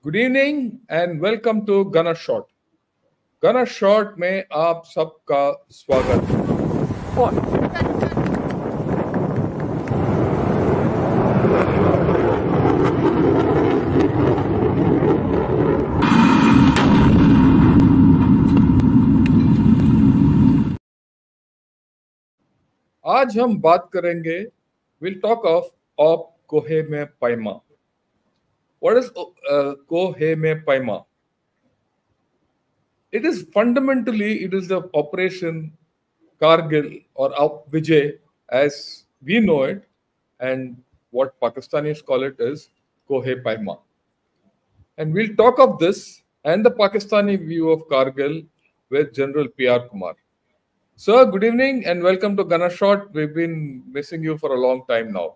Good evening and welcome to Gaana shot. Gaana shot में आप सबका स्वागत है। आज हम बात करेंगे, विल टॉक ऑफ कोहे में पाइमा। What is Kohe में Paima? It is fundamentally, it is the operation Kargil or Vijay as we know it, and what Pakistanis call it is Kohe Paima. And we'll talk of this and the Pakistani view of Kargil with General P.R. Kumar. Sir, good evening and welcome to Gana Shot. We've been missing you for a long time now.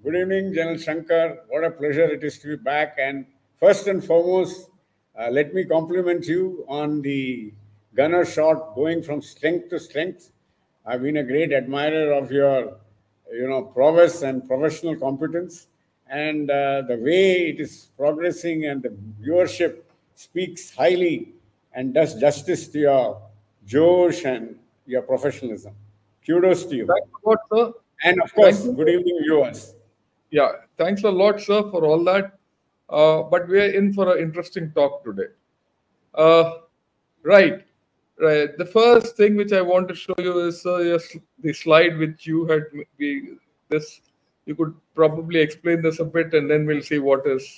Good evening, General Shankar. What a pleasure it is to be back. And first and foremost, let me compliment you on the gunner shot going from strength to strength. I've been a great admirer of your, prowess and professional competence. And the way it is progressing and the viewership speaks highly and does justice to your Josh and your professionalism. Kudos to you. Thanks a lot, sir. And of course, good evening, viewers. Yeah, thanks a lot, sir, for all that. But we are in for an interesting talk today. Right. The first thing which I want to show you is the slide which you had. You could probably explain this a bit, and then we'll see what is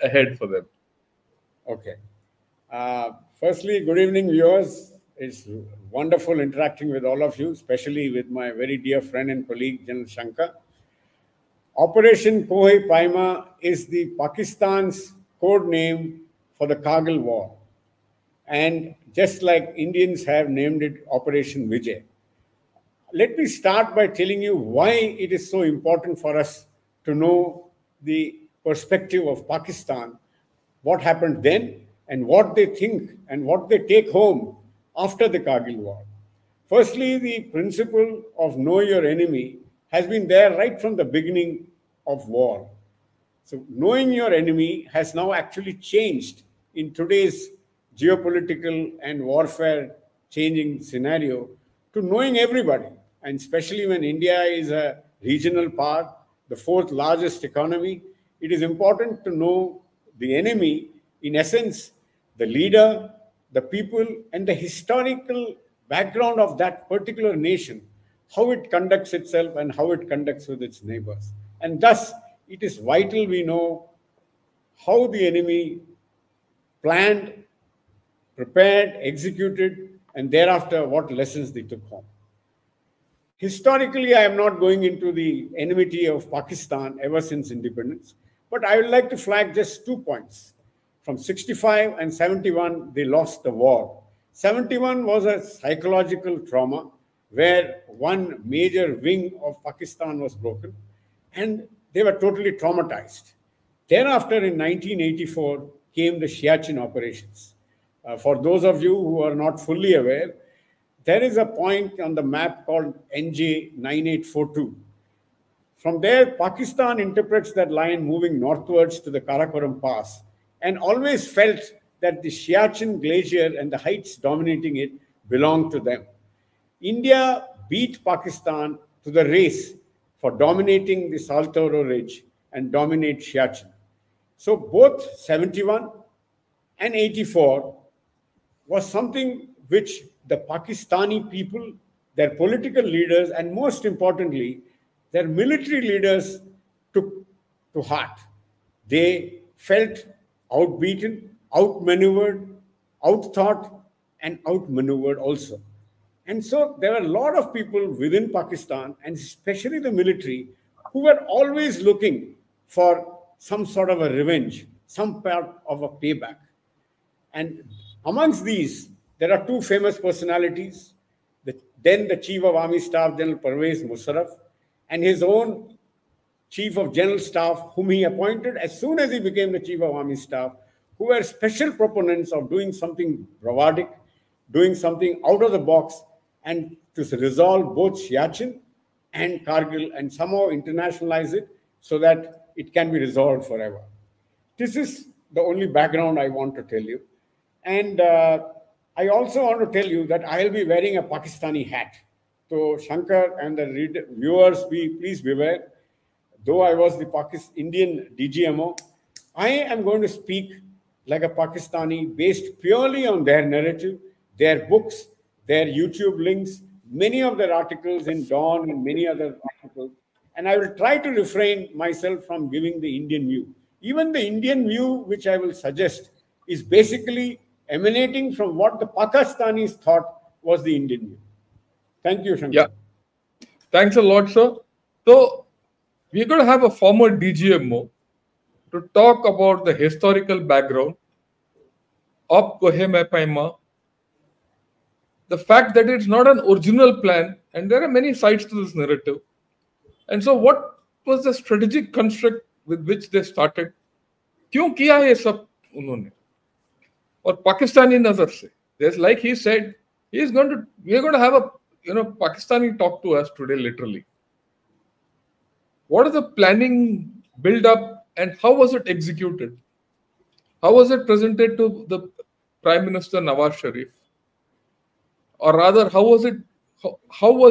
ahead for them. Okay. Firstly, good evening, viewers. It's wonderful interacting with all of you, especially with my very dear friend and colleague, General Shankar. Operation Kohe Paima is the Pakistan's code name for the Kargil war. And just like Indians have named it Operation Vijay. Let me start by telling you why it is so important for us to know the perspective of Pakistan, what happened then, and what they think and what they take home after the Kargil war. Firstly, the principle of know your enemy has been there right from the beginning of war. So knowing your enemy has now actually changed in today's geopolitical and warfare changing scenario to knowing everybody. And especially when India is a regional power, the fourth largest economy, it is important to know the enemy, in essence, the leader, the people, and the historical background of that particular nation, how it conducts itself and how it conducts with its neighbors. And thus, it is vital we know how the enemy planned, prepared, executed, and thereafter what lessons they took home. Historically, I am not going into the enmity of Pakistan ever since independence, but I would like to flag just 2 points. From 65 and 71, they lost the war. 71 was a psychological trauma where one major wing of Pakistan was broken and they were totally traumatized. Thereafter, in 1984, came the Siachen operations. For those of you who are not fully aware, there is a point on the map called NJ 9842. From there, Pakistan interprets that line moving northwards to the Karakoram Pass and always felt that the Siachen Glacier and the heights dominating it belonged to them. India beat Pakistan to the race for dominating the Saltoro Ridge and dominate Siachen. So both 71 and 84 was something which the Pakistani people, their political leaders, and most importantly, their military leaders took to heart. They felt outbeaten, outmaneuvered, outthought, and outmaneuvered also. And so there were a lot of people within Pakistan, and especially the military, who were always looking for some sort of a revenge, some part of a payback. And amongst these, there are two famous personalities, then the Chief of Army Staff, General Pervez Musharraf, and his own Chief of General Staff, whom he appointed as soon as he became the Chief of Army Staff, who were special proponents of doing something bravadic, doing something out of the box, and to resolve both Siachen and Kargil and somehow internationalize it so that it can be resolved forever. This is the only background I want to tell you. And I also want to tell you that I'll be wearing a Pakistani hat. So Shankar and the viewers, please beware. Though I was the Indian DGMO, I am going to speak like a Pakistani based purely on their narrative, their books, their YouTube links, many of their articles in Dawn and many other articles. And I will try to refrain myself from giving the Indian view. Even the Indian view, which I will suggest, is basically emanating from what the Pakistanis thought was the Indian view. Thank you, Yeah, Shankar. thanks a lot, sir. So, we're going to have a former DGMO to talk about the historical background of Paima, the fact that it's not an original plan, and there are many sides to this narrative. And so, what was the strategic construct with which they started? क्यों किया ये सब उन्होंने? और पाकिस्तानी नजर से, there's like he said, we're going to have a Pakistani talk to us today, literally. What is the planning, build up, and how was it executed? How was it presented to the Prime Minister Nawaz Sharif? Or rather, how was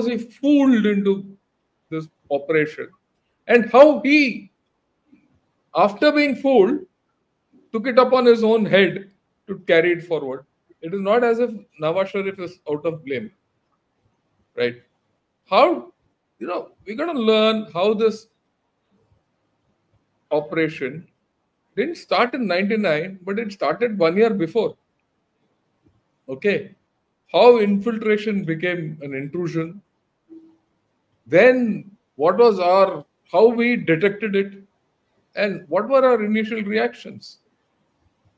he fooled into this operation? And how he, after being fooled, took it upon his own head to carry it forward. It is not as if Nawaz Sharif is out of blame, right? How, we're going to learn how this operation didn't start in 99, but it started 1 year before. Okay. How infiltration became an intrusion. Then how we detected it, and what were our initial reactions,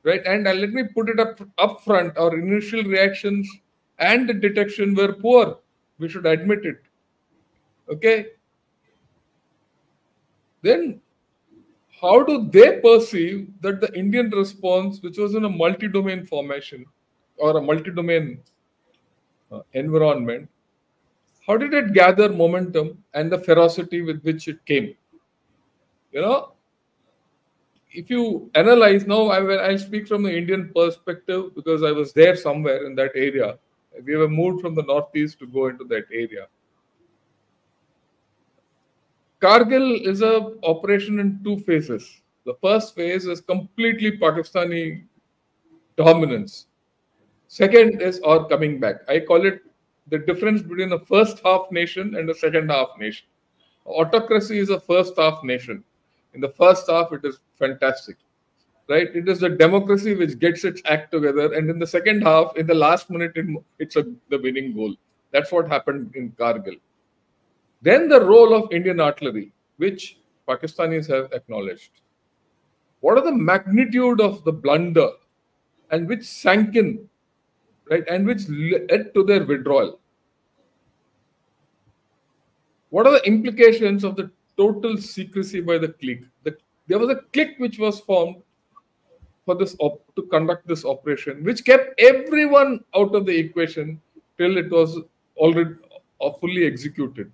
right? And let me put it up front. Our initial reactions and the detection were poor. We should admit it. Okay. Then how do they perceive that the Indian response, which was in a multi-domain formation or a multi-domain environment, how did it gather momentum and the ferocity with which it came? If you analyze now, I'll speak from the Indian perspective because I was there somewhere in that area. We were moved from the northeast to go into that area. Kargil is a operation in two phases. The first phase is completely Pakistani dominance. Second is our coming back. I call it the difference between a first half nation and a second half nation. Autocracy is a first half nation. In the first half, it is fantastic, right? It is the democracy which gets its act together, and in the second half, in the last minute, it's the winning goal. That's what happened in Kargil. Then the role of Indian artillery, which Pakistanis have acknowledged. What are the magnitude of the blunder, and which sank in, right, and which led to their withdrawal? What are the implications of the total secrecy by the clique? There was a clique which was formed for to conduct this operation, which kept everyone out of the equation till it was already fully executed.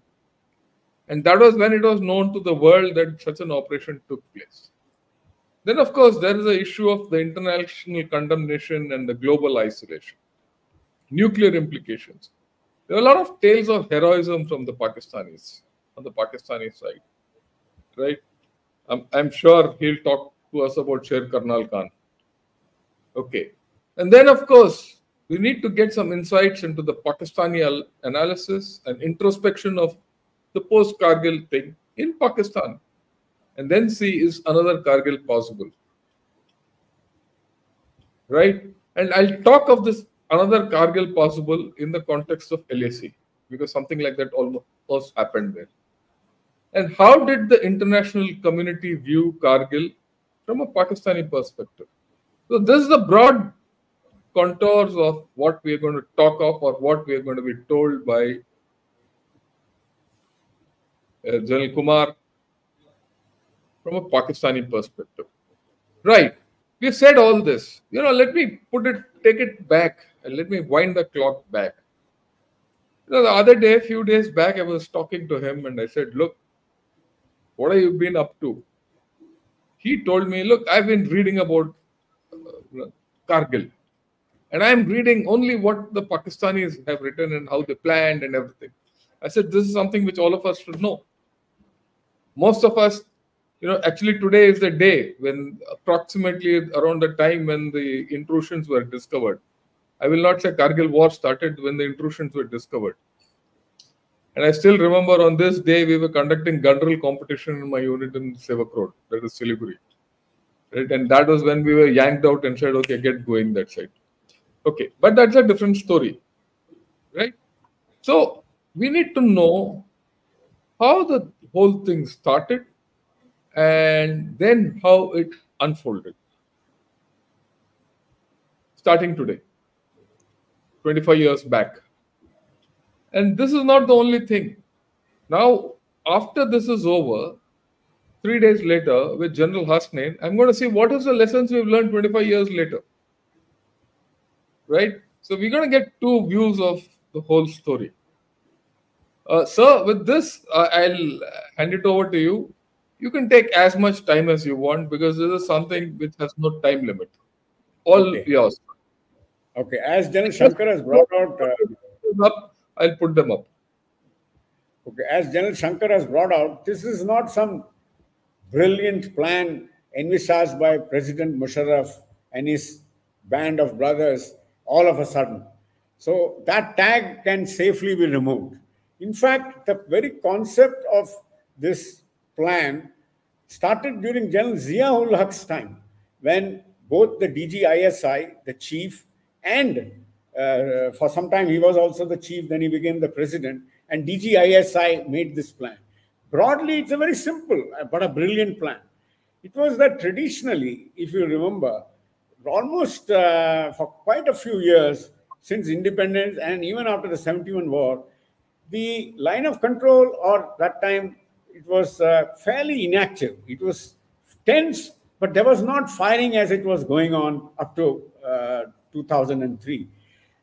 And that was when it was known to the world that such an operation took place. Then, of course, there is the issue of the international condemnation and the global isolation. Nuclear implications. There are a lot of tales of heroism from the Pakistanis, on the Pakistani side, right? I'm sure he'll talk to us about Sher Karnal Khan. Okay. And then, of course, we need to get some insights into the Pakistani analysis and introspection of the post-Kargil thing in Pakistan. And then see, is another Kargil possible? Right? And I'll talk of this another Kargil possible in the context of LAC, because something like that almost happened there. And how did the international community view Kargil from a Pakistani perspective? So this is the broad contours of what we are going to talk of, or what we are going to be told by General Kumar from a Pakistani perspective. Right. We've said all this. Let me take it back, and let me wind the clock back. The other day, a few days back, I was talking to him and I said, look, what have you been up to? He told me, look, I've been reading about Kargil. And I'm reading only what the Pakistanis have written and how they planned and everything. I said, this is something which all of us should know. Most of us, actually today is the day when approximately around the time when the intrusions were discovered. I will not say Kargil war started when the intrusions were discovered. And I still remember on this day we were conducting gun drill competition in my unit in Sevak Road, that is Siliguri. Right? And that was when we were yanked out and said, okay, get going that side. Okay, but that's a different story, right? So we need to know how the whole thing started and then how it unfolded. Starting today, 25 years back. And this is not the only thing. Now, after this is over, 3 days later, with General Hasnain, I'm going to see what is the lessons we've learned 25 years later. Right? So we're going to get two views of the whole story. Sir, with this, I'll hand it over to you. You can take as much time as you want because this is something which has no time limit. All yours. Okay. As General Shankar has brought out... I'll put them up. Okay. As General Shankar has brought out, this is not some brilliant plan envisaged by President Musharraf and his band of brothers all of a sudden. So that tag can safely be removed. In fact, the very concept of this plan started during General Zia-ul Haq's time, when both the DGISI, the chief, and for some time he was also the chief, then he became the president, and DGISI made this plan. Broadly, it's a very simple but a brilliant plan. It was that traditionally, if you remember, almost for quite a few years since independence and even after the 71 war, the line of control, or that time it was fairly inactive. It was tense, but there was not firing as it was going on up to 2003.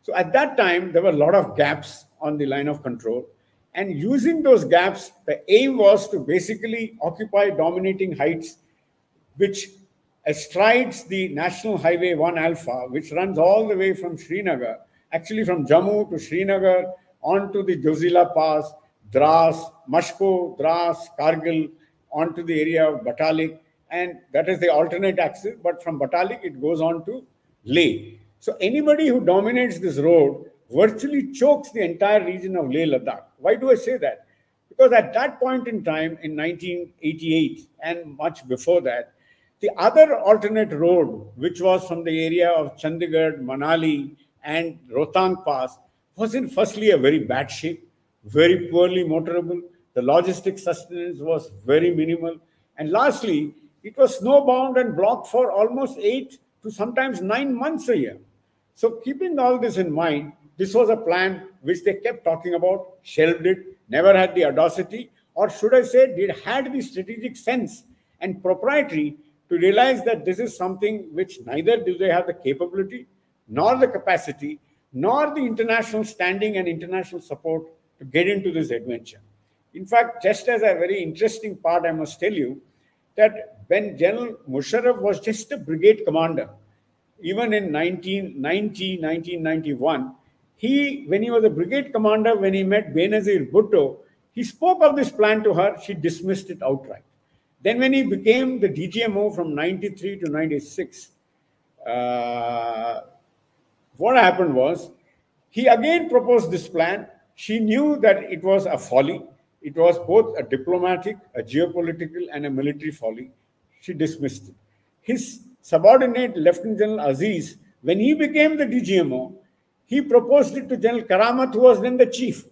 So at that time, there were a lot of gaps on the line of control. And using those gaps, the aim was to basically occupy dominating heights, which astrides the National Highway 1 Alpha, which runs all the way from Srinagar, actually from Jammu to Srinagar, onto the Jozila Pass, Dras, Mashko, Dras, Kargil, onto the area of Batalik, and that is the alternate axis, but from Batalik it goes on to Leh. So anybody who dominates this road virtually chokes the entire region of Leh Ladakh. Why do I say that? Because at that point in time, in 1988 and much before that, the other alternate road, which was from the area of Chandigarh, Manali, and Rohtang Pass, was in firstly a very bad shape, very poorly motorable. The logistic sustenance was very minimal. And lastly, it was snowbound and blocked for almost 8 to sometimes 9 months a year. So keeping all this in mind, this was a plan which they kept talking about, shelved it, never had the audacity, or should I say, did had the strategic sense and propriety to realize that this is something which neither do they have the capability, nor the capacity, nor the international standing and international support to get into this adventure. In fact, just as a very interesting part, I must tell you that when General Musharraf was just a brigade commander, even in 1990, 1991, when he was a brigade commander, when he met Benazir Bhutto, he spoke of this plan to her, she dismissed it outright. Then when he became the DGMO from 93 to 96, what happened was, he again proposed this plan. She knew that it was a folly. It was both a diplomatic, a geopolitical, and a military folly. She dismissed it. His subordinate, Lieutenant General Aziz, when he became the DGMO, he proposed it to General Karamat, who was then the chief,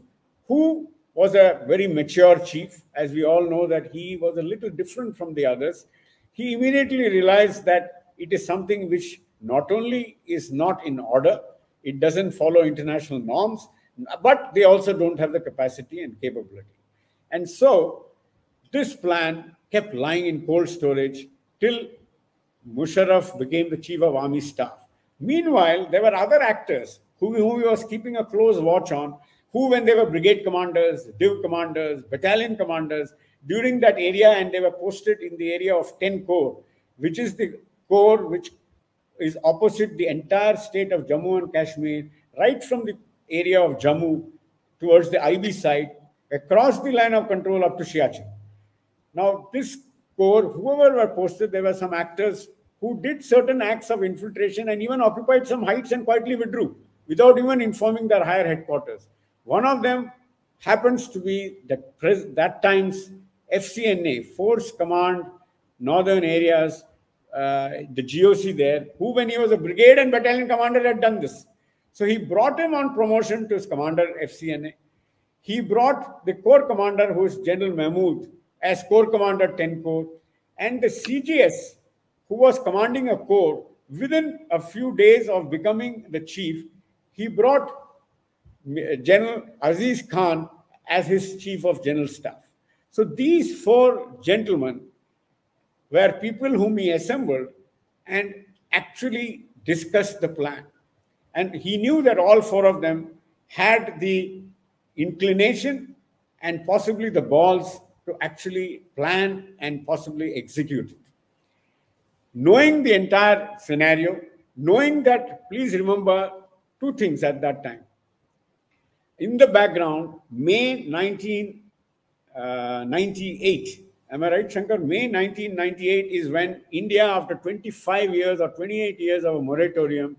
who was a very mature chief. As we all know that he was a little different from the others. He immediately realized that it is something which not only is not in order, it doesn't follow international norms, but they also don't have the capacity and capability. And so this plan kept lying in cold storage till Musharraf became the chief of army staff. Meanwhile, there were other actors who he was keeping a close watch on, who when they were brigade commanders, div commanders, battalion commanders, during that area, and they were posted in the area of 10 Corps, which is the corps which is opposite the entire state of Jammu and Kashmir, right from the area of Jammu towards the IB side, across the line of control up to Siachen. Now, this corps, whoever were posted, there were some actors who did certain acts of infiltration and even occupied some heights and quietly withdrew without even informing their higher headquarters. One of them happens to be that time's FCNA, Force Command Northern Areas, the GOC there, who when he was a brigade and battalion commander had done this. So he brought him on promotion to his commander, FCNA. He brought the corps commander, who is General Mahmood, as corps commander 10 Corps, and the CGS, who was commanding a corps, within a few days of becoming the chief, he brought General Aziz Khan as his chief of general staff. So these four gentlemen were people whom he assembled and actually discussed the plan. And he knew that all four of them had the inclination and possibly the balls to actually plan and possibly execute it. Knowing the entire scenario, knowing that, please remember two things at that time. In the background, May 1998, am I right, Shankar? May 1998 is when India, after 25 years or 28 years of a moratorium,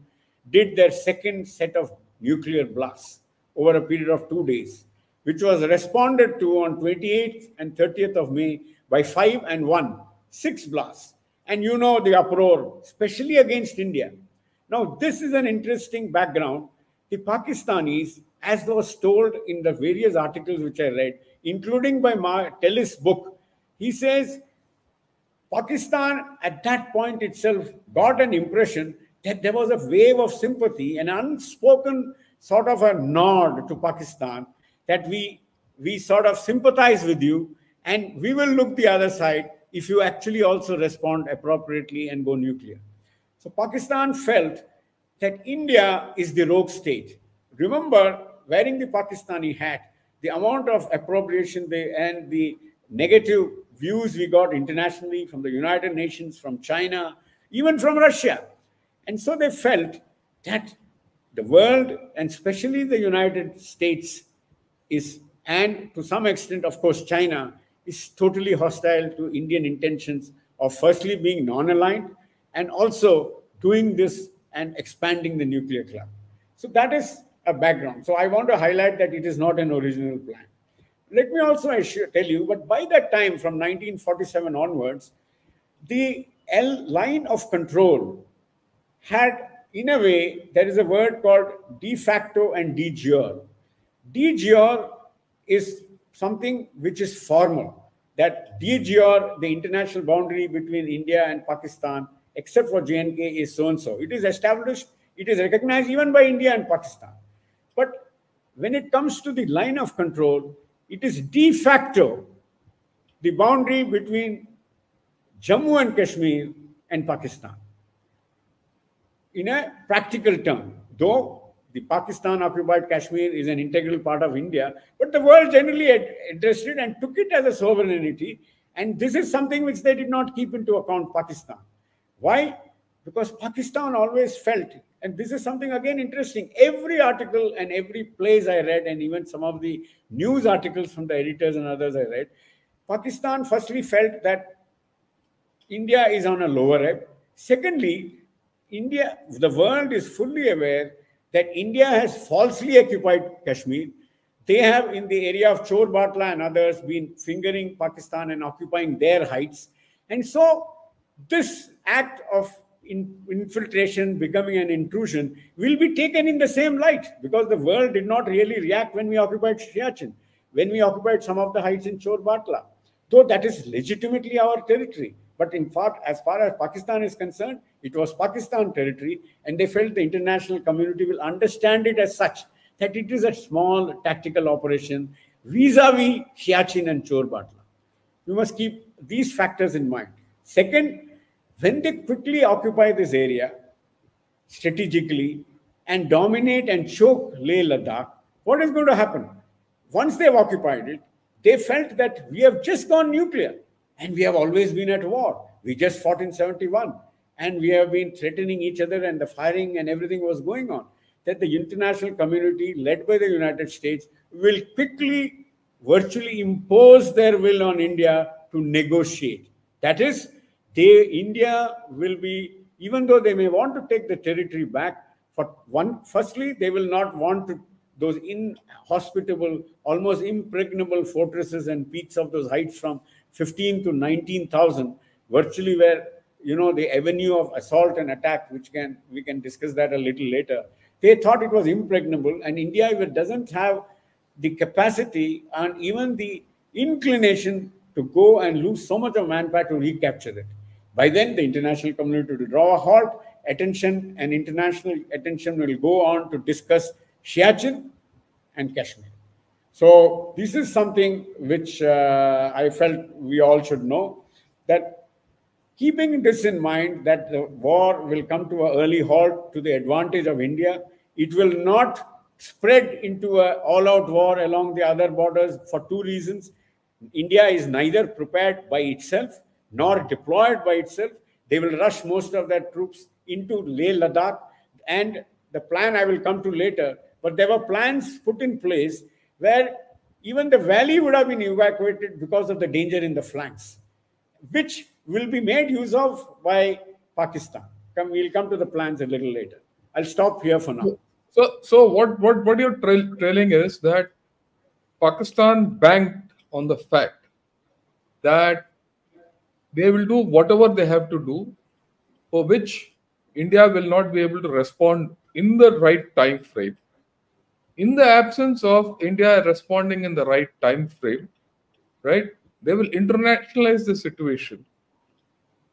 did their second set of nuclear blasts over a period of 2 days, which was responded to on 28th and 30th of May by 5 and 1, 6 blasts. And you know the uproar, especially against India. Now, this is an interesting background. The Pakistanis, as was told in the various articles which I read, including by Tellis' book, he says Pakistan at that point itself got an impression that there was a wave of sympathy, an unspoken sort of a nod to Pakistan, that we sort of sympathize with you and we will look the other side if you actually also respond appropriately and go nuclear. So Pakistan felt that India is the rogue state. Remember, wearing the Pakistani hat, the amount of appropriation and the negative views we got internationally from the United Nations, from China, even from Russia. And so they felt that the world, and especially the United States, and to some extent, of course, China, is totally hostile to Indian intentions of firstly being non-aligned and also doing this and expanding the nuclear club. So that is a background. So I want to highlight that it is not an original plan. Let me also tell you, but by that time, from 1947 onwards, the line of control had, in a way, there is a word called de facto and de jure. De jure is something which is formal, that de jure, the international boundary between India and Pakistan, except for J&K, is so-and-so. It is established, it is recognized even by India and Pakistan. But when it comes to the line of control, it is de facto the boundary between Jammu and Kashmir and Pakistan. In a practical term, though the Pakistan-occupied Kashmir is an integral part of India, but the world generally addressed it and took it as a sovereignty, and this is something which they did not keep into account, Pakistan. Why? Because Pakistan always felt, and this is something again interesting, every article and every place I read, and even some of the news articles from the editors and others I read, Pakistan firstly felt that India is on a lower ebb. Secondly, the world is fully aware that India has falsely occupied Kashmir. They have, in the area of Chor Batla and others, been fingering Pakistan and occupying their heights. And so this act of infiltration, becoming an intrusion, will be taken in the same light, because the world did not really react when we occupied Siachen, when we occupied some of the heights in Chor Batla, though that is legitimately our territory. But in fact, as far as Pakistan is concerned, it was Pakistan territory, and they felt the international community will understand it as such, that it is a small tactical operation vis-a-vis Siachen and Chor Batla. You must keep these factors in mind. Second, when they quickly occupy this area strategically and dominate and choke Leh Ladakh, what is going to happen? Once they've occupied it, they felt that we have just gone nuclear and we have always been at war. We just fought in 71. and we have been threatening each other, and the firing and everything was going on, that the international community, led by the United States, will quickly virtually impose their will on India to negotiate. That is, India will be, even though they may want to take the territory back, firstly, they will not want to those inhospitable, almost impregnable fortresses and peaks of those heights from 15 to 19,000, virtually where, the avenue of assault and attack, which we can discuss that a little later. They thought it was impregnable, and India, if it doesn't have the capacity and even the inclination to go and lose so much of manpower to recapture it. By then, the international community will draw a halt, and international attention will go on to discuss Siachen and Kashmir. So this is something which I felt we all should know, that keeping this in mind, that the war will come to an early halt to the advantage of India. It will not spread into an all-out war along the other borders for two reasons. India is neither prepared by itself nor deployed by itself. They will rush most of their troops into Leh Ladakh, and the plan I will come to later. But there were plans put in place where even the valley would have been evacuated because of the danger in the flanks, which will be made use of by Pakistan. We'll come to the plans a little later. I'll stop here for now. So what you're trailing is that Pakistan banked on the fact that they will do whatever they have to do, for which India will not be able to respond in the right time frame. In the absence of India responding in the right time frame, right, they will internationalize the situation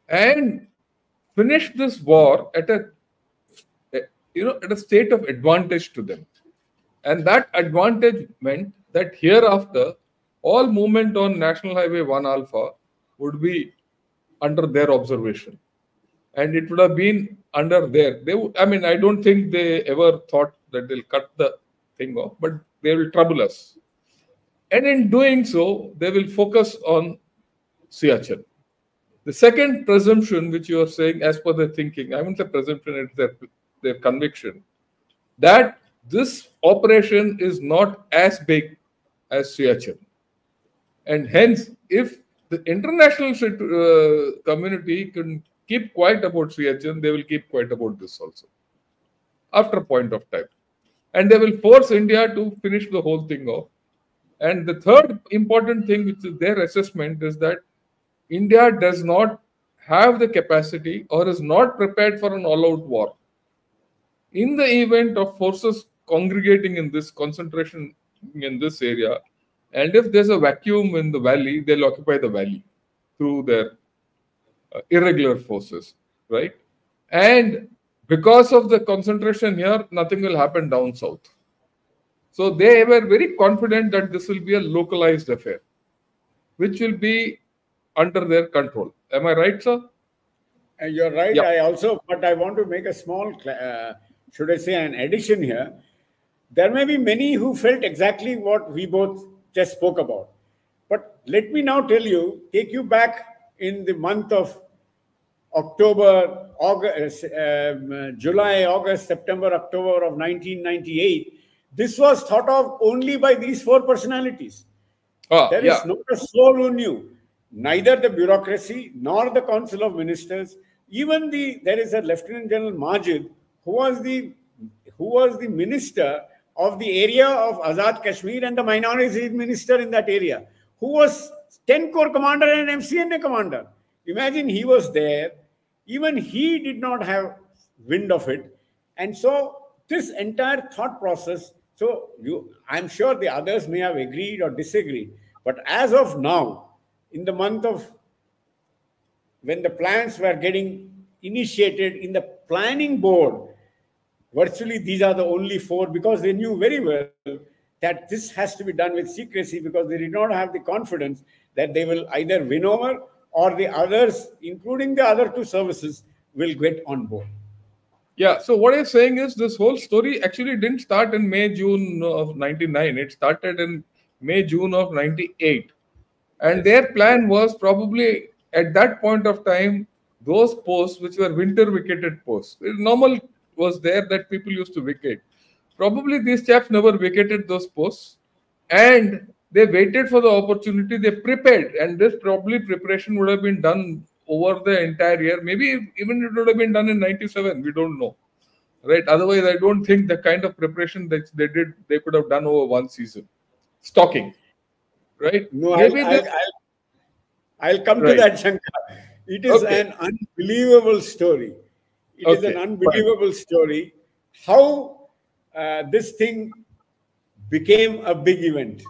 and finish this war at a state of advantage to them. And that advantage meant that hereafter, all movement on National Highway 1 Alpha would be under their observation. And it would have been under their, I don't think they ever thought that they'll cut the thing off, but they will trouble us. And in doing so, they will focus on Siachen. The second presumption, which you are saying, as per their thinking, I won't say presumption, it's their conviction, that this operation is not as big as Siachen. And hence, if the international community can keep quiet about Siachen, they will keep quiet about this also, after a point of time. And they will force India to finish the whole thing off. And the third important thing, which is their assessment, is that India does not have the capacity or is not prepared for an all-out war. In the event of forces congregating in this concentration in this area, and if there's a vacuum in the valley, they'll occupy the valley through their irregular forces, right? And because of the concentration here, nothing will happen down south. So they were very confident that this will be a localized affair, which will be under their control. Am I right, sir? You're right. Yeah. But I want to make a small, should I say, an addition here. There may be many who felt exactly what we both just spoke about. But let me now take you back in the month of October, August, July, August, September, October of 1998. This was thought of only by these four personalities. There is not a soul who knew. Neither the bureaucracy nor the Council of Ministers. Even there is a Lieutenant General Majid who was the minister of the area of Azad Kashmir and the minority minister in that area, who was 10 Corps commander and MCNA commander. Imagine, he was there. Even he did not have wind of it. And so this entire thought process, I'm sure the others may have agreed or disagreed. But as of now, in the month of when the plans were getting initiated in the planning board, virtually these are the only four, because they knew very well that this has to be done with secrecy, because they did not have the confidence that they will either win over or the others, including the other two services, will get on board. Yeah, so what I'm saying is this whole story actually didn't start in May, June of 99. It started in May, June of 98. And their plan was probably at that point of time those posts which were winter wicketed posts. Normal was there that people used to wicket. Probably these chaps never vacated those posts, and they waited for the opportunity. They prepared, and this probably preparation would have been done over the entire year. Maybe even it would have been done in '97. We don't know, right? Otherwise, I don't think the kind of preparation that they did they could have done over one season. Stocking, right? No, Maybe they I'll come to right. that, Shankar. It is Okay, an unbelievable story. It is an okay, fine. unbelievable story how this thing became a big event.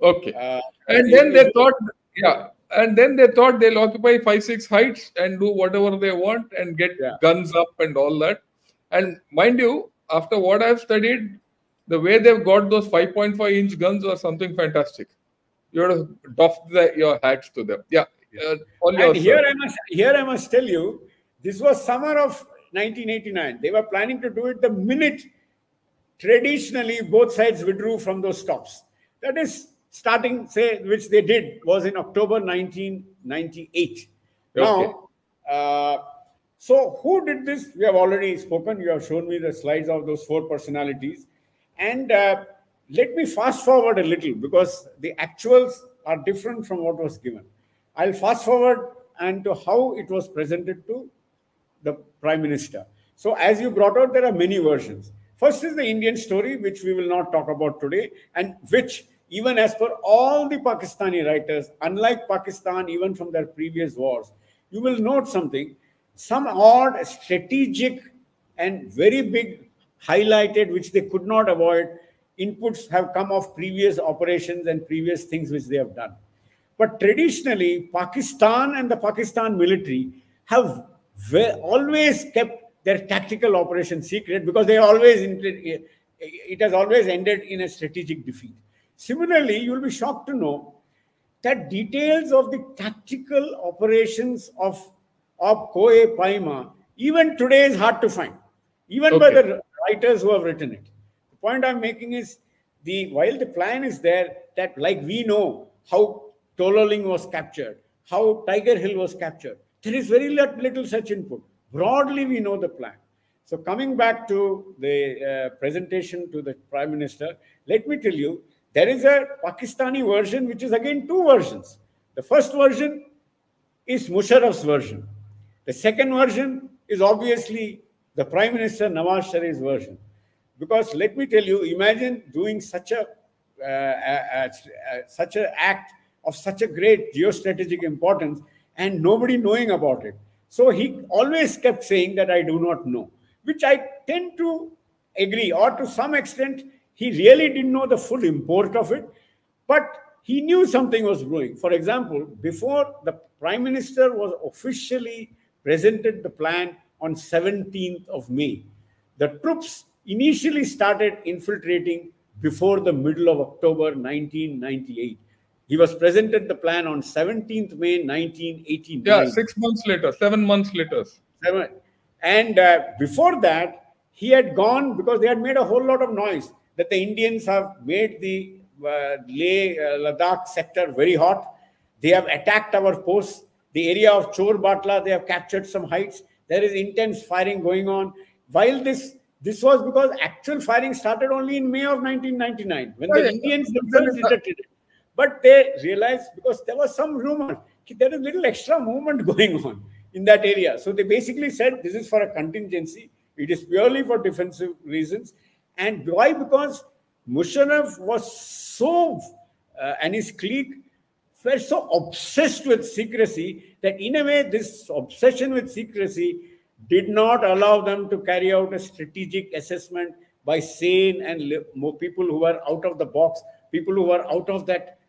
Okay. Uh, And it, then they it, thought, yeah, and then they thought they'll occupy 5, 6 heights and do whatever they want and get yeah. guns up and all that. And mind you, after what I've studied, the way they've got those 5.5-inch guns was something fantastic. You would have doffed your hats to them. Yeah, all And yours, sir. here I must tell you, this was summer of 1989. They were planning to do it the minute traditionally both sides withdrew from those stops. That is starting, say, which they did was in October 1998. Okay. Now, so who did this? We have already spoken. You have shown me the slides of those four personalities. And let me fast forward a little because the actuals are different from what was given. I'll fast forward and to how it was presented to the Prime Minister. So as you brought out, there are many versions. First is the Indian story, which we will not talk about today, and which, even as per all the Pakistani writers, unlike Pakistan, even from their previous wars, you will note something, some odd strategic and very big highlighted, which they could not avoid, inputs have come of previous operations and previous things which they have done. But traditionally, Pakistan and the Pakistan military have always kept their tactical operations secret because they always it has always ended in a strategic defeat. Similarly, you will be shocked to know that details of the tactical operations of Kohe Paima even today is hard to find, even by Okay. the writers who have written it. The point I'm making is while the plan is there, that like we know how Tololing was captured, how Tiger Hill was captured, there is very little such input. Broadly, we know the plan. So coming back to the presentation to the Prime Minister, let me tell you, there is a Pakistani version, which is again two versions. The first version is Musharraf's version. The second version is obviously the Prime Minister Nawaz Sharif's version. Because let me tell you, imagine doing such a such an act of such a great geostrategic importance and nobody knowing about it. So he always kept saying that I do not know, which I tend to agree, or to some extent, he really didn't know the full import of it, but he knew something was brewing. For example, before the Prime Minister was officially presented the plan on 17th of May, the troops initially started infiltrating before the middle of October 1998. He was presented the plan on 17th May 1989. Yeah, 6 months later, 7 months later. And before that, he had gone because they had made a whole lot of noise that the Indians have made the Ladakh sector very hot. They have attacked our posts. The area of Chor Batla, they have captured some heights. There is intense firing going on. While this was because actual firing started only in May of 1999 when the Indians themselves detected it. But they realized because there was some rumor there is little extra movement going on in that area. So they basically said this is for a contingency. It is purely for defensive reasons. And why? Because Musharraf was so, and his clique were so obsessed with secrecy that in a way this obsession with secrecy did not allow them to carry out a strategic assessment by sane and people who were out of the box, people who were out of that,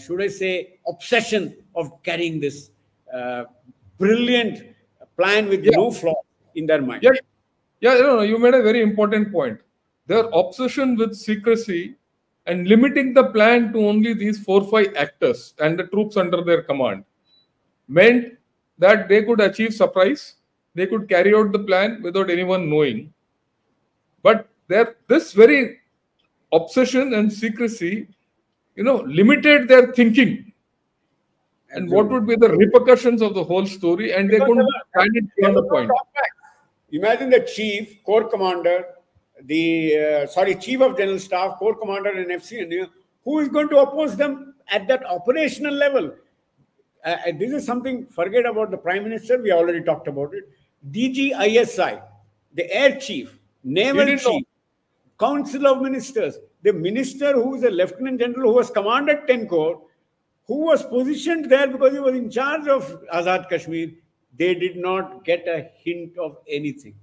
should I say, obsession of carrying this brilliant plan with no flaw in their mind. Yeah, you made a very important point. Their obsession with secrecy and limiting the plan to only these 4-5 actors and the troops under their command meant that they could achieve surprise, they could carry out the plan without anyone knowing. But this very obsession and secrecy, limited their thinking. And what Absolutely. would be the repercussions of the whole story? And they Because couldn't stand it there beyond the was no point. talkback. Imagine the chief, corps commander, chief of general staff, corps commander, and FC, who is going to oppose them at that operational level? This is something, forget about the prime minister, we already talked about it. DGISI, the air chief, He naval didn't know. chief, council of ministers, the minister who is a lieutenant general who was commanded 10 corps, who was positioned there because he was in charge of Azad Kashmir, they did not get a hint of anything.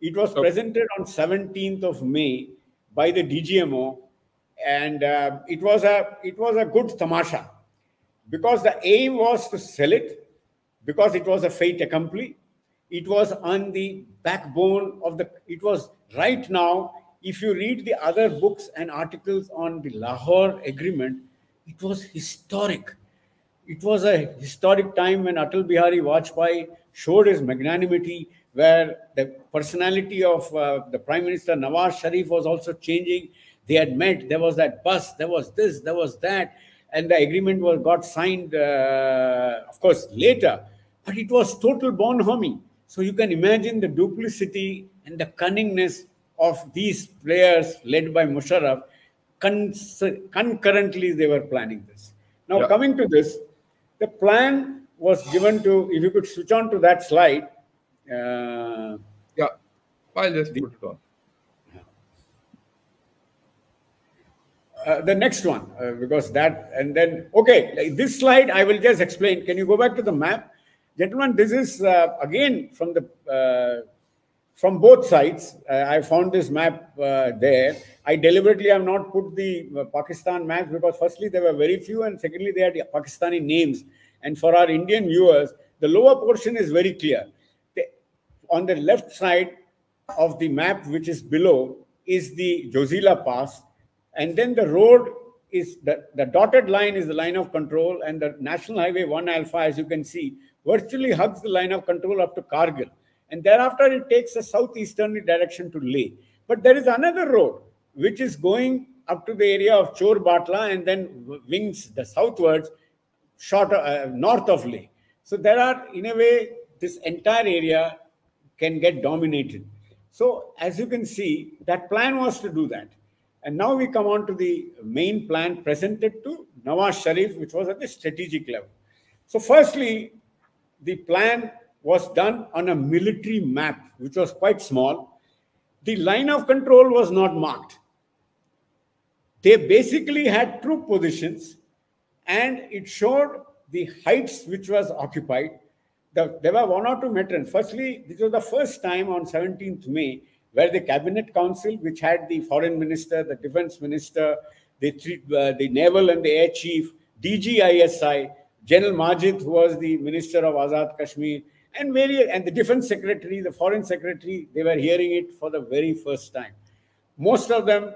It was Okay. presented on 17th of May by the DGMO, and it was a good tamasha, because the aim was to sell it, because it was a fait accompli. It was on the backbone of the, it was right now, if you read the other books and articles on the Lahore agreement, it was historic. It was a historic time when Atal Bihari Vajpayee showed his magnanimity, where the personality of the Prime Minister Nawaz Sharif was also changing. They had met, there was that bus, there was this, there was that, and the agreement was got signed, of course, later. But it was total bonhomie. So you can imagine the duplicity and the cunningness of these players led by Musharraf. Concurrently, they were planning this. Now, Yeah. coming to this, the plan was given to, if you could switch on to that slide, Yeah. I'll just the, put it on. the next one, because that, and then, okay, like this slide, I will just explain. Can you go back to the map? Gentlemen, this is, again, from both sides. I found this map there. I deliberately have not put the Pakistan maps because firstly, there were very few, and secondly, they had Pakistani names. And for our Indian viewers, the lower portion is very clear. On the left side of the map, which is below, is the Jozila Pass. And then the road is, the dotted line is the line of control, and the National Highway 1 Alpha, as you can see, virtually hugs the line of control up to Kargil. And thereafter, it takes a southeasterly direction to Leh. But there is another road which is going up to the area of Chor Batla and then wings the southwards, north of Leh. So there are, in a way, this entire area can get dominated. So as you can see, that plan was to do that. And now we come on to the main plan presented to Nawaz Sharif, which was at the strategic level. So firstly, the plan was done on a military map, which was quite small. The line of control was not marked. They basically had troop positions, and it showed the heights which was occupied. There were one or two veterans. Firstly, this was the first time on 17th May where the Cabinet Council, which had the Foreign Minister, the Defense Minister, the Naval and the Air Chief, DGISI, General Majid, who was the Minister of Azad Kashmir, and the Defense Secretary, the Foreign Secretary, they were hearing it for the very first time. Most of them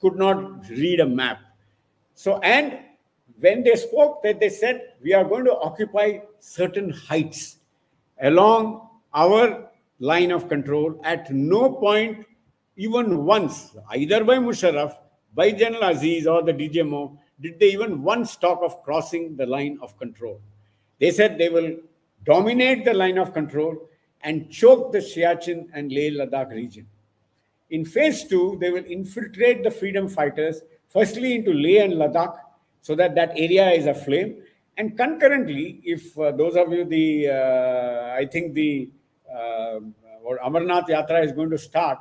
could not read a map. So, and when they spoke, they said, we are going to occupy certain heights along our line of control. At no point, even once, either by Musharraf, by General Aziz or the DGMO, did they even once talk of crossing the line of control. They said they will dominate the line of control and choke the Siachen and Leh Ladakh region. In phase 2, they will infiltrate the freedom fighters, firstly into Leh and Ladakh, so that that area is aflame. And concurrently, if those of you, I think the Amarnath Yatra is going to start,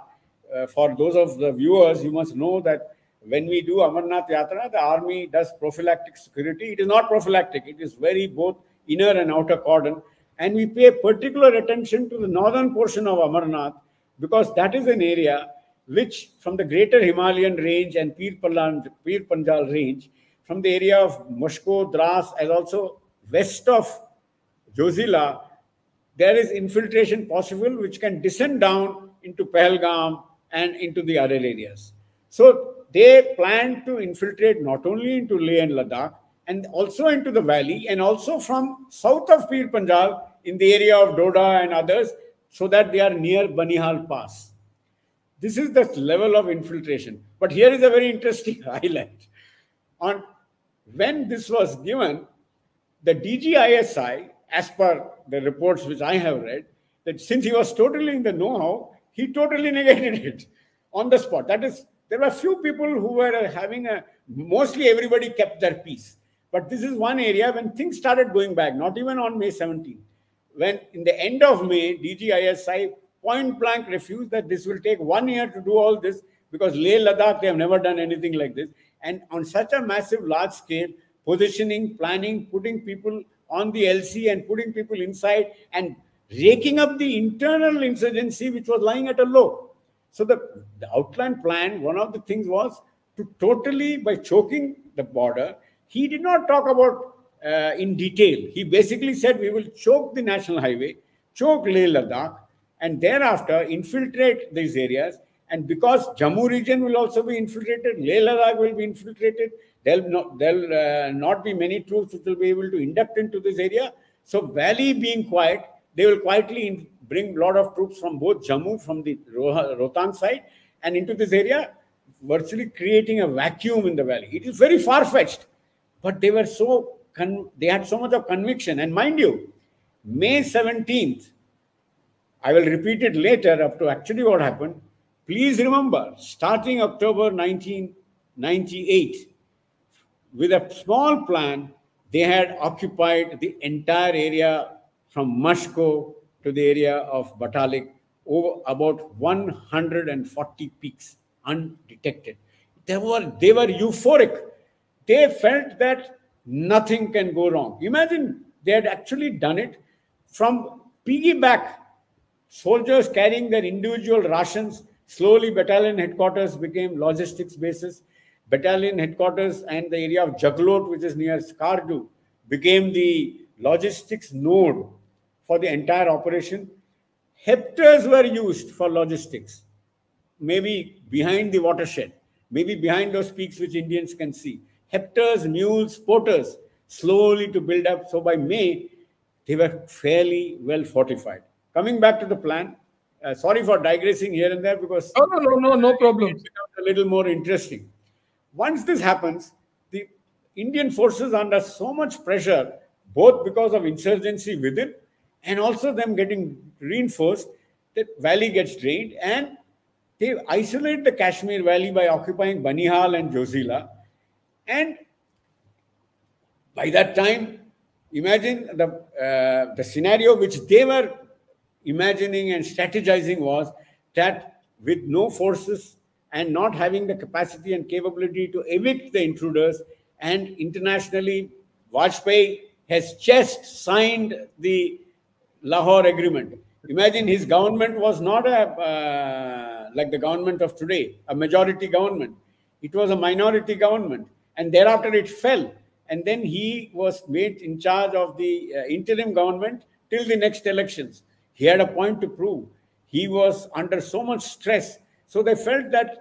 for those of the viewers, you must know that when we do Amarnath Yatra, the army does prophylactic security. It is not prophylactic. It is very both inner and outer cordon. And we pay particular attention to the northern portion of Amarnath, because that is an area which, from the greater Himalayan range and Pir Panjal range, from the area of Mushko, Dras, as also west of Jozila, there is infiltration possible which can descend down into Pahalgam and into the other areas. So they plan to infiltrate not only into Leh and Ladakh, and also into the valley, and also from south of Pir Panjal in the area of Doda and others, so that they are near Banihal Pass. This is the level of infiltration. But here is a very interesting highlight. When this was given, the DGISI, as per the reports which I have read, that since he was totally in the know-how, he totally negated it on the spot. That is, there were few people who were having mostly everybody kept their peace. But this is one area when things started going back, not even on May 17th. When in the end of May, DGISI point blank refused that this will take 1 year to do all this, because Leh Ladakh, they have never done anything like this. And on such a massive, large scale, positioning, planning, putting people on the LC and putting people inside and raking up the internal insurgency which was lying at a low. So the outline plan, one of the things was to totally, by choking the border, he did not talk about in detail. He basically said we will choke the national highway, choke Leh Ladakh, and thereafter infiltrate these areas. And because Jammu region will also be infiltrated, Leh Ladakh will be infiltrated, there'll not be many troops which will be able to induct into this area. So Valley being quiet, they will quietly bring a lot of troops from both Jammu, from the Rohtang side, and into this area, virtually creating a vacuum in the valley. It is very far-fetched, but they were so they had so much of conviction. And mind you, May 17th, I will repeat it later up to actually what happened. Please remember, starting October 1998, with a small plan, they had occupied the entire area from Mashko to the area of Batalik, over about 140 peaks, undetected. They were euphoric. They felt that nothing can go wrong. Imagine they had actually done it from piggyback, soldiers carrying their individual rations. Slowly, battalion headquarters became logistics bases. Battalion headquarters and the area of Jaglot, which is near Kargil, became the logistics node for the entire operation. Hectares were used for logistics, maybe behind the watershed, maybe behind those peaks which Indians can see. Hectares, mules, porters, slowly to build up. So by May, they were fairly well fortified. Coming back to the plan, sorry for digressing here and there, because no problem. It becomes a little more interesting. Once this happens, the Indian forces are under so much pressure, both because of insurgency within and also them getting reinforced, that valley gets drained, and they isolate the Kashmir Valley by occupying Banihal and Jozila. And by that time, imagine the scenario which they were imagining and strategizing was that with no forces and not having the capacity and capability to evict the intruders, and internationally, Vajpayee has just signed the Lahore Agreement. Imagine his government was not like the government of today, a majority government. It was a minority government, and thereafter it fell. And then he was made in charge of the interim government till the next elections. He had a point to prove. He was under so much stress. So they felt that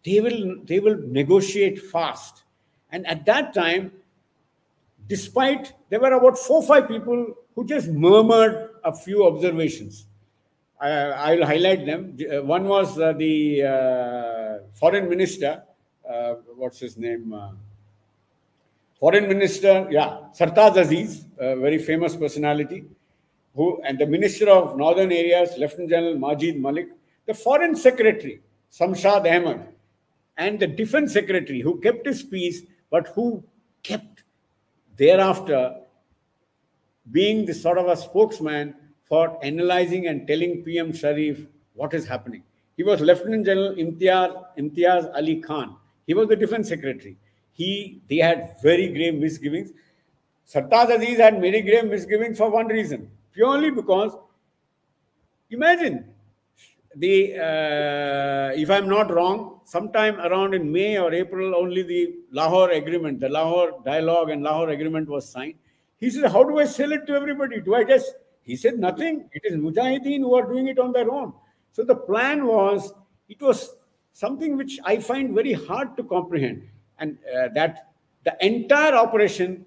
they will negotiate fast. And at that time, despite there were about 4 or 5 people who just murmured a few observations. I will highlight them. One was the foreign minister. What's his name? Foreign Minister, Sartaj Aziz, a very famous personality, and the Minister of Northern Areas, Lieutenant General Majid Malik, the Foreign Secretary, Samshad Ahmed, and the Defense Secretary, who kept his peace, but who kept thereafter being the sort of a spokesman for analyzing and telling PM Sharif what is happening. He was Lieutenant General Imtiaz Ali Khan. He was the Defense Secretary. They had very grave misgivings. Sartaj Aziz had very grave misgivings for one reason, purely because, imagine, if I'm not wrong, sometime around in May or April, only the Lahore Agreement, the Lahore Dialogue and Lahore Agreement was signed. He said, how do I sell it to everybody? He said, nothing. It is Mujahideen who are doing it on their own. So the plan was, it was something which I find very hard to comprehend. And that the entire operation,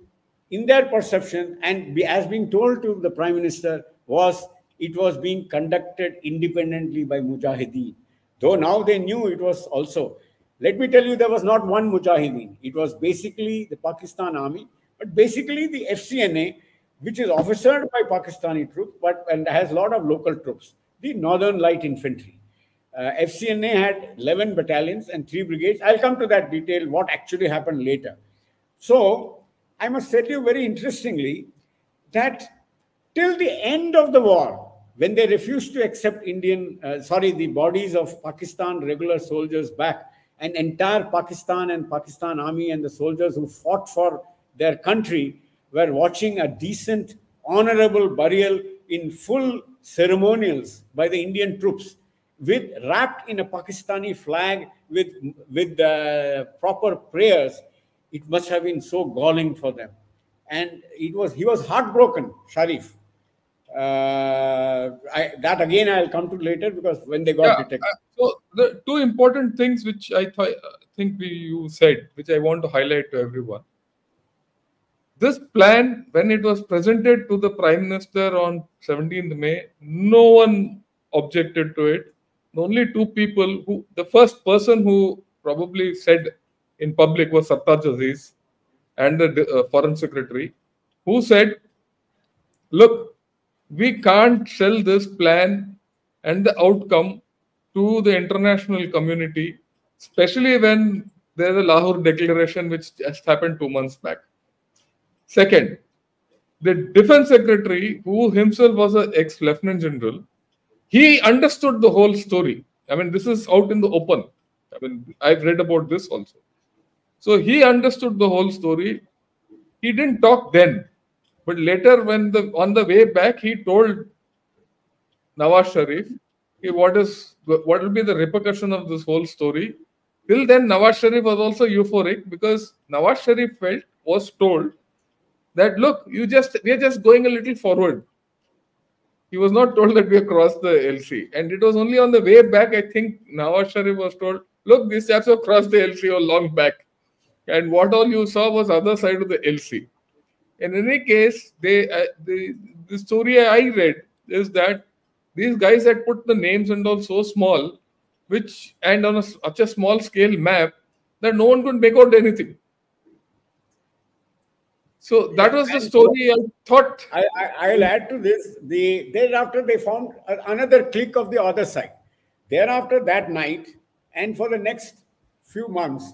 in their perception, and as being told to the Prime Minister, it was being conducted independently by Mujahideen. Though now they knew it was also. Let me tell you, there was not one Mujahideen. It was basically the Pakistan army. But basically, the FCNA, which is officered by Pakistani troops, and has a lot of local troops, the Northern Light Infantry. FCNA had 11 battalions and 3 brigades. I'll come to that detail, what actually happened later. So, I must tell you very interestingly that till the end of the war, when they refused to accept the bodies of Pakistan regular soldiers back, and entire Pakistan and Pakistan army and the soldiers who fought for their country were watching a decent, honorable burial in full ceremonials by the Indian troops, wrapped in a Pakistani flag with proper prayers. It must have been so galling for them, and he was heartbroken, Sharif. That again I'll come to later, because when they got detected. So the two important things which I think you said, which I want to highlight to everyone. This plan, when it was presented to the Prime Minister on 17th May, no one objected to it. Only two people the first person who probably said in public was Sartaj Aziz and the Foreign Secretary, who said, look, we can't sell this plan and the outcome to the international community, especially when there's a Lahore Declaration which just happened 2 months back. Second, the Defense Secretary, who himself was an ex-Lieutenant General, he understood the whole story. I mean, this is out in the open. I mean, I've read about this also. So he understood the whole story. He didn't talk then. But later, on the way back, he told Nawaz Sharif, what will be the repercussion of this whole story. Till then, Nawaz Sharif was also euphoric, because Nawaz Sharif was told that, look, we are just going a little forward. He was not told that we have crossed the LC. And it was only on the way back, I think, Nawaz Sharif was told, look, these chaps have crossed the LC long back. And what all you saw was other side of the LC. In any case, the story I read is that these guys had put the names and all so small, and on such a small scale map, that no one could make out anything. So that was the story. I thought. I'll add to this. Thereafter, they found another clique of the other side. Thereafter, that night, and for the next few months,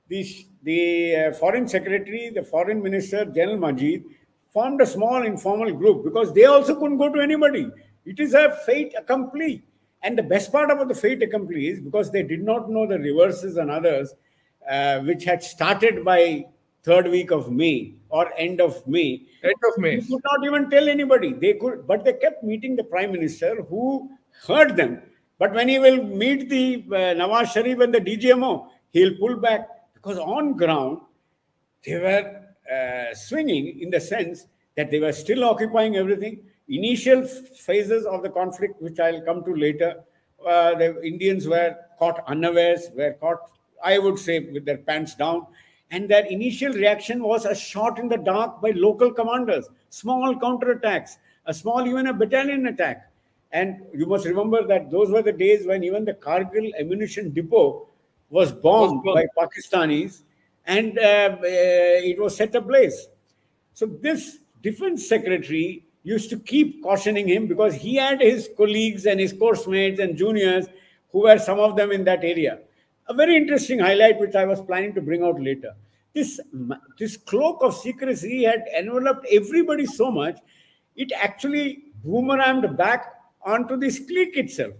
the Foreign Secretary, the Foreign Minister, General Majid, formed a small informal group, because they also couldn't go to anybody. It is a fait accompli. And the best part about the fait accompli is because they did not know the reverses and others, which had started by 3rd week of May or end of May. End of May. They could not even tell anybody. But they kept meeting the Prime Minister, who heard them. But when he will meet the Nawaz Sharif and the DGMO, he'll pull back, because on ground they were swinging, in the sense that they were still occupying everything. Initial phases of the conflict, which I'll come to later, the Indians were caught unawares, I would say, with their pants down. And their initial reaction was a shot in the dark by local commanders, small counterattacks, even a battalion attack. And you must remember that those were the days when even the Kargil ammunition depot was bombed by Pakistanis, and it was set ablaze. So this Defense Secretary used to keep cautioning him, because he had his colleagues and his course mates and juniors who were some of them in that area. A very interesting highlight, which I was planning to bring out later. This cloak of secrecy had enveloped everybody so much, it actually boomeranged back onto this clique itself.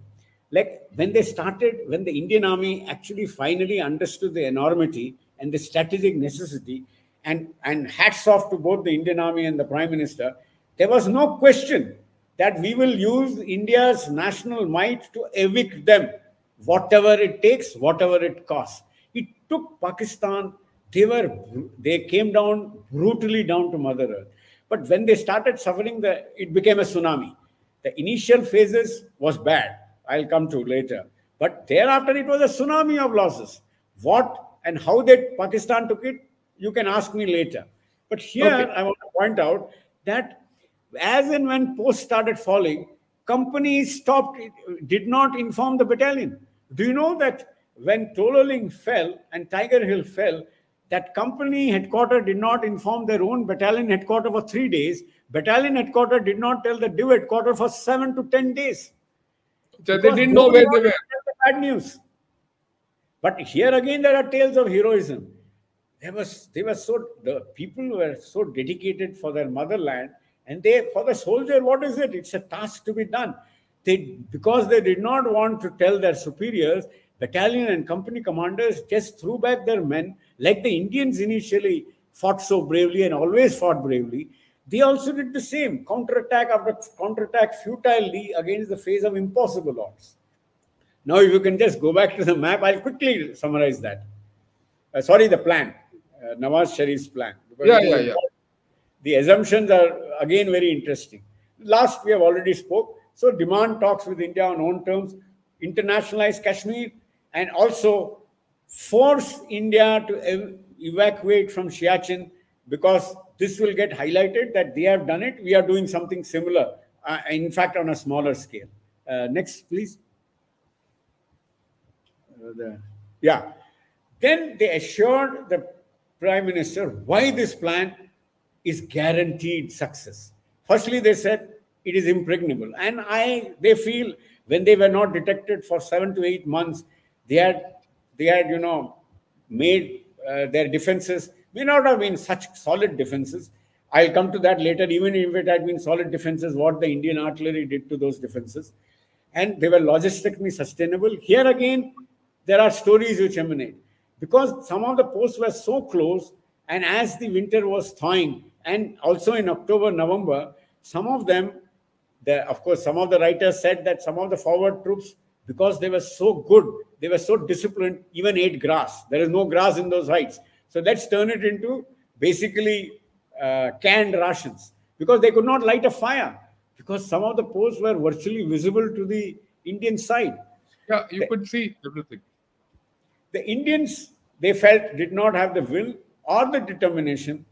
Like when the Indian army actually finally understood the enormity and the strategic necessity, and hats off to both the Indian army and the Prime Minister, there was no question that we will use India's national might to evict them, whatever it takes, whatever it costs. It took Pakistan, they came down brutally down to Mother Earth. But when they started suffering, it became a tsunami. The initial phases was bad. I'll come to later. But thereafter, it was a tsunami of losses. What and how Pakistan took it, you can ask me later. But here, okay, I want to point out that as and when posts started falling, companies did not inform the battalion. Do you know that when Tololing fell and Tiger Hill fell, that company headquarters did not inform their own battalion headquarters for 3 days. Battalion headquarters did not tell the div headquarters for 7 to 10 days. So they Because didn't know nobody where they wanted were. to tell the bad news. But here again, there are tales of heroism. The people were so dedicated for their motherland, and for the soldier, what is it? It's a task to be done. Because they did not want to tell their superiors, battalion and company commanders just threw back their men, like the Indians initially fought so bravely and always fought bravely. They also did the same, counterattack after counterattack futilely against the face of impossible odds. Now, if you can just go back to the map, I'll quickly summarize that. The plan, Nawaz Sharif's plan. Yeah. The assumptions are again very interesting. Last, we have already spoke. So, demand talks with India on own terms, internationalize Kashmir, and also force India to evacuate from Siachen, because this will get highlighted that they have done it. We are doing something similar, in fact, on a smaller scale. Next, please. Then they assured the Prime Minister why this plan is guaranteed success. Firstly, they said it is impregnable. And they feel when they were not detected for 7 to 8 months, they had made their defenses, may not have been such solid defenses. I'll come to that later. Even if it had been solid defenses, what the Indian artillery did to those defenses. And they were logistically sustainable. Here again, there are stories which emanate. Because some of the posts were so close, and as the winter was thawing, and also in October, November, some of them, of course, some of the writers said that some of the forward troops, because they were so good, they were so disciplined, even ate grass. There is no grass in those heights. So let's turn it into basically canned rations, because they could not light a fire, because some of the posts were virtually visible to the Indian side. Yeah, you could see everything. The Indians, they felt, did not have the will or the determination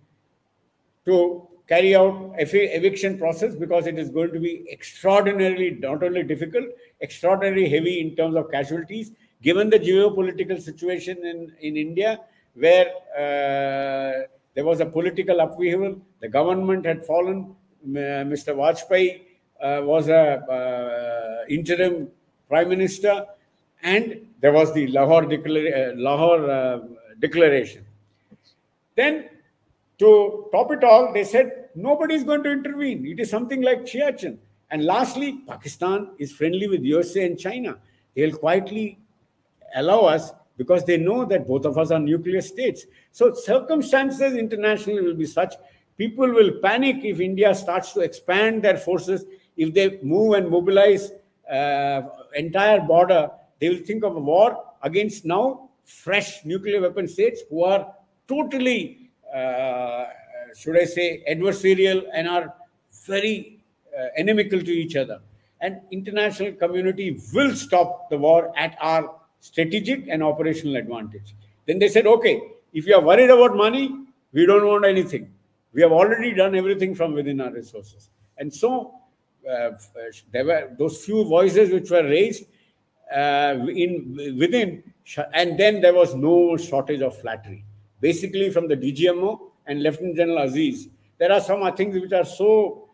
to carry out eviction process, because it is going to be extraordinarily, not only difficult, extraordinarily heavy in terms of casualties, given the geopolitical situation in India, where there was a political upheaval, the government had fallen, Mr. Vajpayee was a interim prime minister, and there was the Lahore declaration. Then, to top it all, they said nobody is going to intervene. It is something like Siachen. And lastly, Pakistan is friendly with USA and China. They will quietly allow us, because they know that both of us are nuclear states. So circumstances internationally will be such. People will panic if India starts to expand their forces. If they move and mobilize entire border, they will think of a war against now fresh nuclear weapon states who are totally, should I say, adversarial and are very inimical to each other. And international community will stop the war at our strategic and operational advantage. Then they said, okay, if you are worried about money, we don't want anything. We have already done everything from within our resources. And so there were those few voices which were raised within, and then there was no shortage of flattery. Basically, from the DGMO and Lieutenant General Aziz, there are some things which are so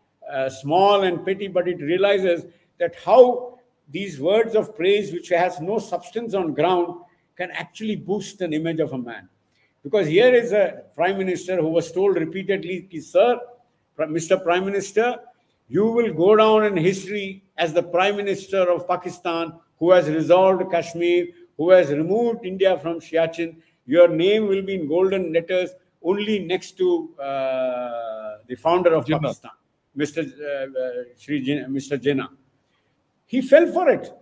small and petty, but it realizes that how these words of praise, which has no substance on ground, can actually boost an image of a man. Because here is a prime minister who was told repeatedly, sir, Mr. Prime Minister, you will go down in history as the Prime Minister of Pakistan who has resolved Kashmir, who has removed India from Siachen. Your name will be in golden letters only next to the founder of Pakistan, Mr. Jinnah. He fell for it.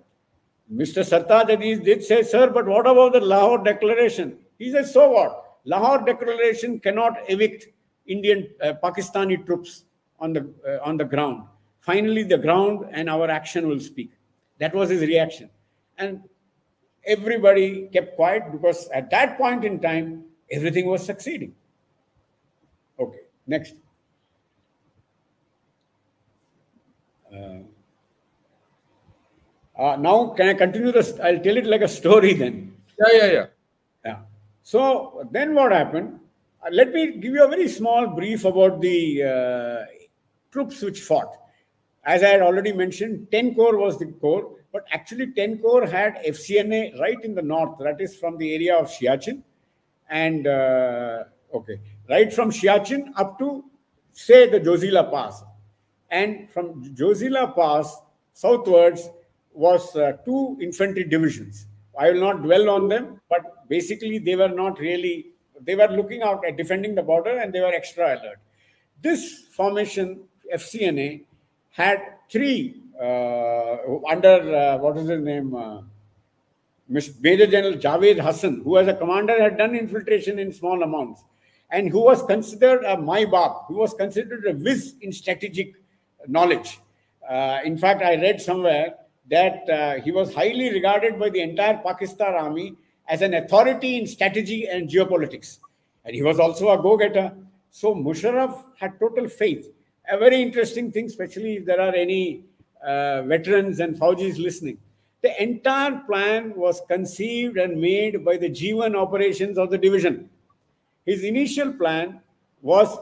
Mr. Sartaj did say, sir, but what about the Lahore Declaration? He said, so what? Lahore Declaration cannot evict Indian Pakistani troops on the ground. Finally, the ground and our action will speak. That was his reaction. And everybody kept quiet, because at that point in time, everything was succeeding. Okay, next. Now, can I continue this? I'll tell it like a story then. Yeah. Yeah. So then what happened? Let me give you a very small brief about the troops which fought. As I had already mentioned, 10 Corps was the corps, but actually 10 Corps had FCNA right in the north, that is from the area of Siachen, and okay, right from Siachen up to, say, the Jozila Pass. And from Jozila Pass southwards was two infantry divisions. I will not dwell on them, but basically they were not really, they were looking out at defending the border and they were extra alert. This formation, FCNA, had three under, what is his name? Major General Javed Hassan, who as a commander had done infiltration in small amounts and who was considered a Maibab, who was considered a whiz in strategic knowledge. In fact, I read somewhere that he was highly regarded by the entire Pakistan army as an authority in strategy and geopolitics. And he was also a go-getter. So Musharraf had total faith. A very interesting thing, especially if there are any veterans and Faujis listening. The entire plan was conceived and made by the G1 operations of the division. His initial plan was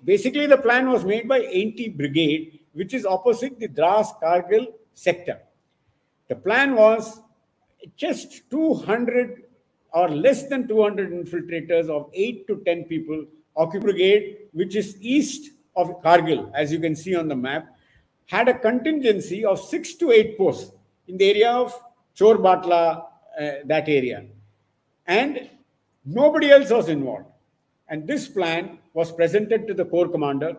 basically the plan was made by 80 Brigade, which is opposite the Dras Kargil sector. The plan was just 200 or less than 200 infiltrators of 8 to 10 people occupy brigade, which is east of Kargil, as you can see on the map, had a contingency of 6 to 8 posts in the area of Chor Batla, that area. And nobody else was involved. And this plan was presented to the Corps commander,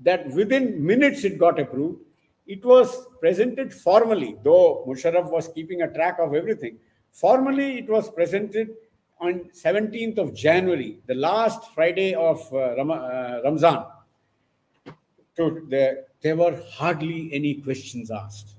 that within minutes it got approved. It was presented formally, though Musharraf was keeping a track of everything. Formally, it was presented on 17th of January, the last Friday of Ramzan. There were hardly any questions asked.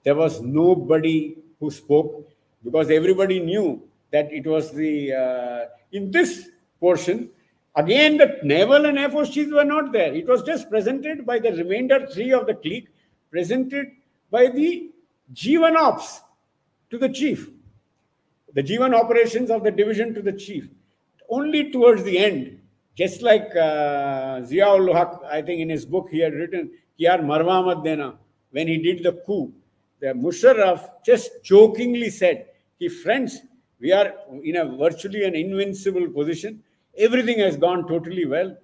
There was nobody who spoke because everybody knew that it was in this portion, again, the naval and air force chiefs were not there. It was just presented by the remainder three of the clique, presented by the G1 ops to the chief, the G1 operations of the division to the chief. Only towards the end, just like Ziaul Haq, I think in his book he had written, Kiyar Marwa Mat Dena, when he did the coup, the Musharraf just jokingly said, friends, we are in a virtually an invincible position. Everything has gone totally well.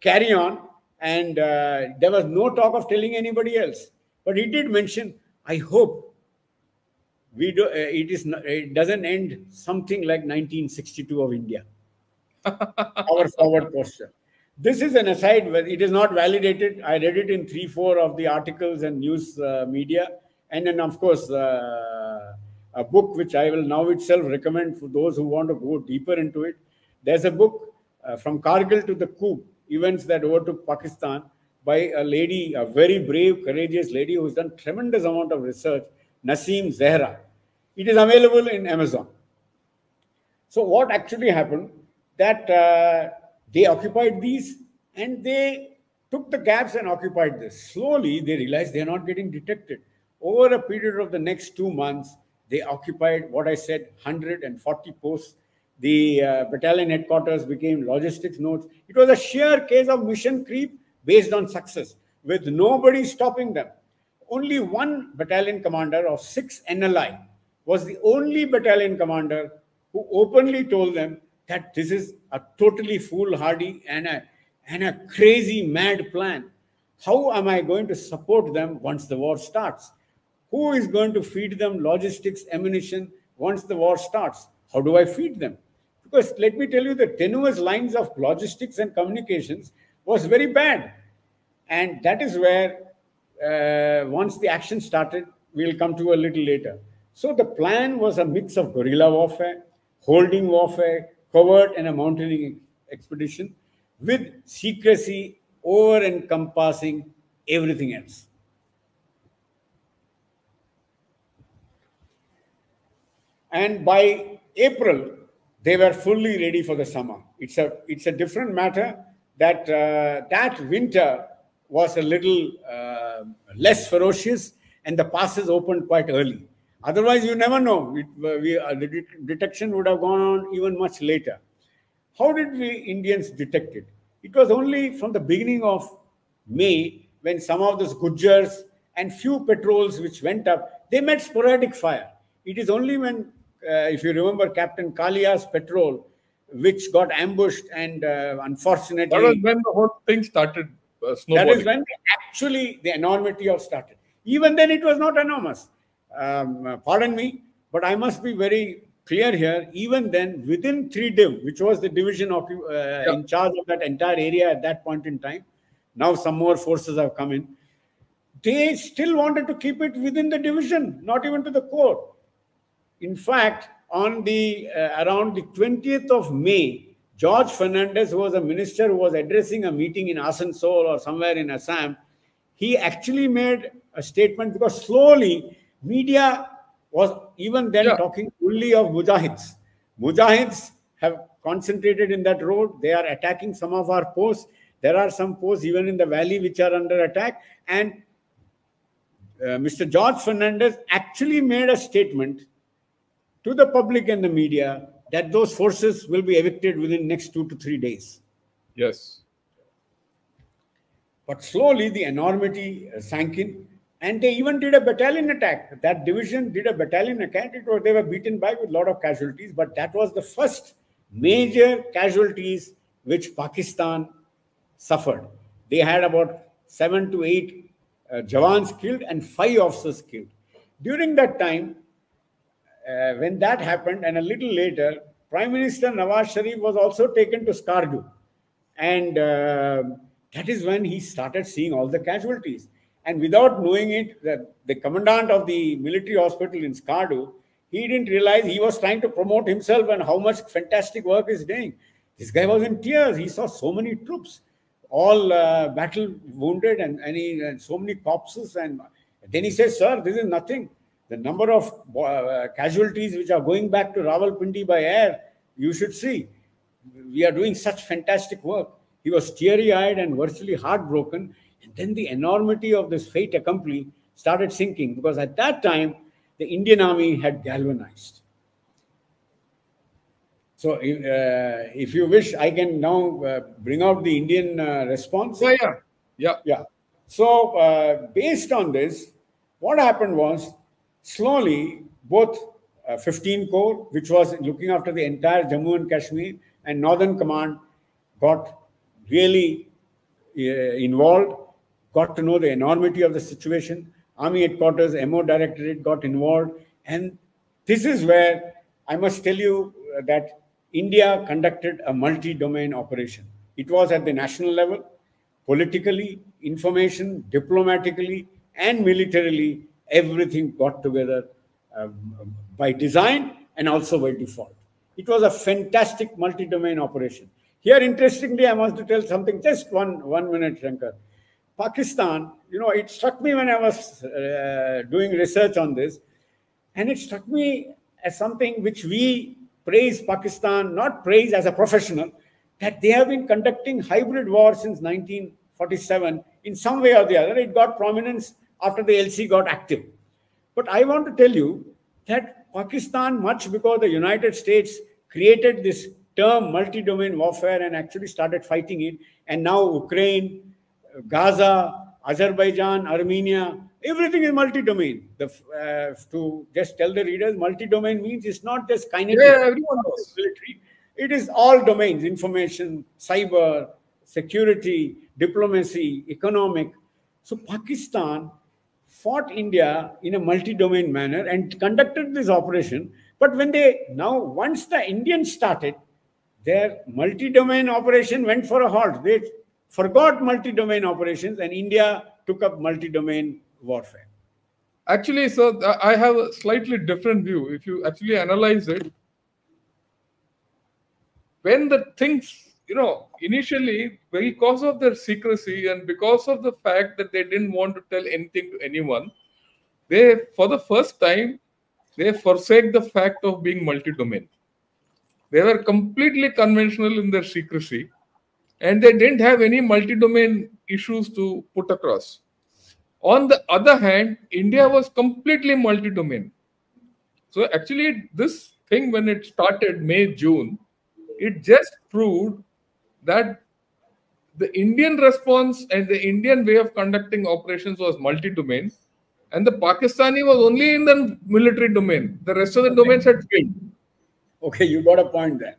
Carry on. And there was no talk of telling anybody else. But he did mention, I hope it doesn't end something like 1962 of India. Our forward posture. This is an aside, but it is not validated. I read it in 3-4 of the articles and news media. And then, of course, a book which I will now itself recommend for those who want to go deeper into it. There's a book from Kargil to the coup, events that overtook Pakistan, by a lady, a very brave, courageous lady who's done tremendous amount of research, Naseem Zehra. It is available in Amazon. So what actually happened, that they occupied these and they took the gaps and occupied this. Slowly, they realized they're not getting detected. Over a period of the next 2 months, they occupied what I said, 140 posts. The battalion headquarters became logistics nodes. It was a sheer case of mission creep based on success, with nobody stopping them. Only one battalion commander of 6 NLI was the only battalion commander who openly told them that this is a totally foolhardy and a crazy, mad plan. How am I going to support them once the war starts? Who is going to feed them logistics, ammunition once the war starts? How do I feed them? Because let me tell you, the tenuous lines of logistics and communications was very bad. And that is where, once the action started, we'll come to a little later. So the plan was a mix of guerrilla warfare, holding warfare, covert and a mountaineering expedition, with secrecy over-encompassing everything else. And by April, they were fully ready for the summer. It's a different matter that that winter was a little less ferocious and the passes opened quite early. Otherwise, you never know. The detection would have gone on even much later. How did we Indians detect it? It was only from the beginning of May when some of those Gujars and few patrols which went up, they met sporadic fire. It is only when, if you remember, Captain Kalia's patrol, which got ambushed and That was unfortunately, when the whole thing started that is snowballing. when actually the enormity of started. Even then, it was not enormous. Pardon me, but I must be very clear here. Even then, within 3 Div, which was the division Yeah. in charge of that entire area at that point in time, now some more forces have come in. They still wanted to keep it within the division, not even to the core. In fact, on the around the 20th of May, George Fernandez, who was a minister who was addressing a meeting in Asansol or somewhere in Assam, he actually made a statement because slowly media was even then Yeah. talking only of mujahids. Mujahids have concentrated in that road. They are attacking some of our posts. There are some posts even in the valley which are under attack. And Mr. George Fernandez actually made a statement to the public and the media that those forces will be evicted within next 2 to 3 days. Yes. But slowly the enormity sank in, and they even did a battalion attack. That division did a battalion attack. They were beaten back with a lot of casualties, but that was the first major casualties which Pakistan suffered. They had about 7 to 8 Jawans killed and 5 officers killed. During that time, when that happened, and a little later, Prime Minister Nawaz Sharif was also taken to Kargil. And that is when he started seeing all the casualties. And without knowing it, the commandant of the military hospital in Skardu, he didn't realize he was trying to promote himself and how much fantastic work he's doing. This guy was in tears. He saw so many troops, all battle wounded, and so many corpses. And then he says, "Sir, this is nothing. The number of casualties which are going back to Rawalpindi by air, you should see. We are doing such fantastic work." He was teary-eyed and virtually heartbroken. And then the enormity of this fait accompli started sinking, because at that time, the Indian army had galvanized. So if you wish, I can now bring out the Indian response. Yeah. So based on this, what happened was, slowly, both 15 Corps, which was looking after the entire Jammu and Kashmir, and Northern Command got really involved, got to know the enormity of the situation. Army Headquarters, MO Directorate got involved. And this is where I must tell you that India conducted a multi-domain operation. It was at the national level, politically, information, diplomatically, and militarily. Everything got together by design and also by default. It was a fantastic multi-domain operation. Here, interestingly, I must tell something, just one minute, Shankar. Pakistan, it struck me when I was doing research on this, and it struck me as something which we praise Pakistan, not praise as a professional, that they have been conducting hybrid war since 1947 in some way or the other. It got prominence after the LC got active. But I want to tell you that Pakistan, much because the United States created this term multi-domain warfare and actually started fighting it, and now Ukraine, Gaza, Azerbaijan, Armenia, everything is multi-domain. To just tell the readers, multi-domain means it's not just kinetic. Yeah, everyone knows. Military. It is all domains: information, cyber, security, diplomacy, economic. So Pakistan fought India in a multi-domain manner and conducted this operation. But once the Indians started, their multi-domain operation went for a halt. They forgot multi-domain operations, and India took up multi-domain warfare. Actually, so I have a slightly different view. If you actually analyze it, when the things, initially, because of their secrecy and because of the fact that they didn't want to tell anything to anyone, they, for the first time, they forsake the fact of being multi-domain. They were completely conventional in their secrecy, and they didn't have any multi-domain issues to put across. On the other hand, India was completely multi-domain. So actually, this thing, when it started May, June, It just proved that the Indian response and the Indian way of conducting operations was multi-domain, and the Pakistani was only in the military domain. The rest of the Okay. domains had failed. Okay, you got a point there.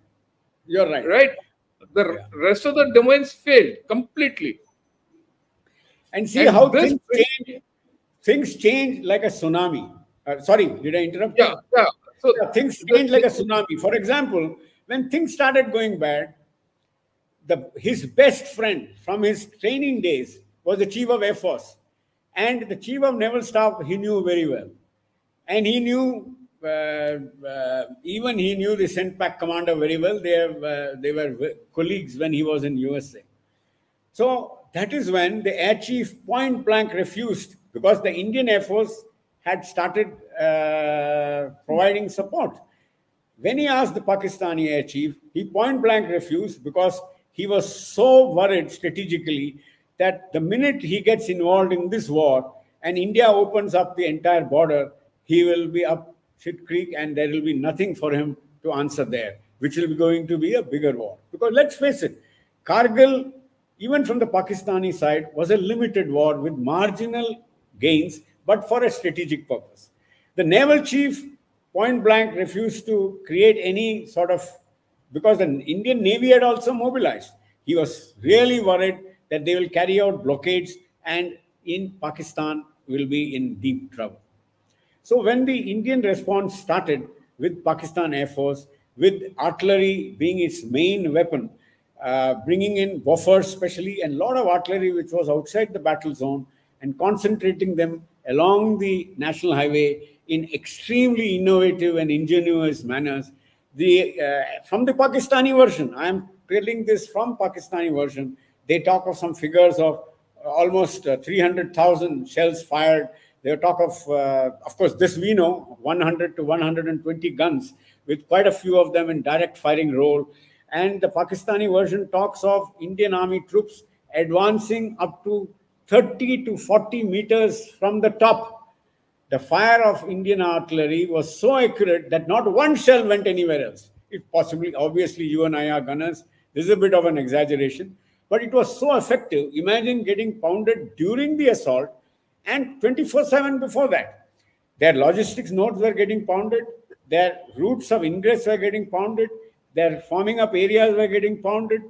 You're right. Right? The Yeah. rest of the domains failed completely. And see And how this, things change. Things change like a tsunami. Sorry, did I interrupt yeah, you? yeah. So Yeah, things the change like a tsunami. For example, when things started going bad, his best friend from his training days was the Chief of Air Force. And the Chief of Naval Staff he knew very well. And he knew, even he knew the CENTPAC commander very well. They were colleagues when he was in USA. So that is when the air chief point blank refused, because the Indian Air Force had started providing support. When he asked the Pakistani air chief, he point blank refused because he was so worried strategically that the minute he gets involved in this war and India opens up the entire border, he will be up shit creek and there will be nothing for him to answer there, which will be going to be a bigger war. Because let's face it, Kargil, even from the Pakistani side, was a limited war with marginal gains, but for a strategic purpose. The naval chief point blank refused to create any sort of, because the Indian Navy had also mobilized. He was really worried that they will carry out blockades and in Pakistan will be in deep trouble. So when the Indian response started with Pakistan Air Force, with artillery being its main weapon, bringing in buffers especially, and a lot of artillery which was outside the battle zone, and concentrating them along the national highway in extremely innovative and ingenious manners. From the Pakistani version, I am telling this from Pakistani version, they talk of some figures of almost 300,000 shells fired. They talk of course, this we know, 100 to 120 guns, with quite a few of them in direct firing role. And the Pakistani version talks of Indian Army troops advancing up to 30 to 40 meters from the top. The fire of Indian artillery was so accurate that not one shell went anywhere else. If possibly, obviously, you and I are gunners. This is a bit of an exaggeration, but it was so effective. Imagine getting pounded during the assault and 24/7 before that. Their logistics nodes were getting pounded. Their routes of ingress were getting pounded. Their forming up areas were getting pounded.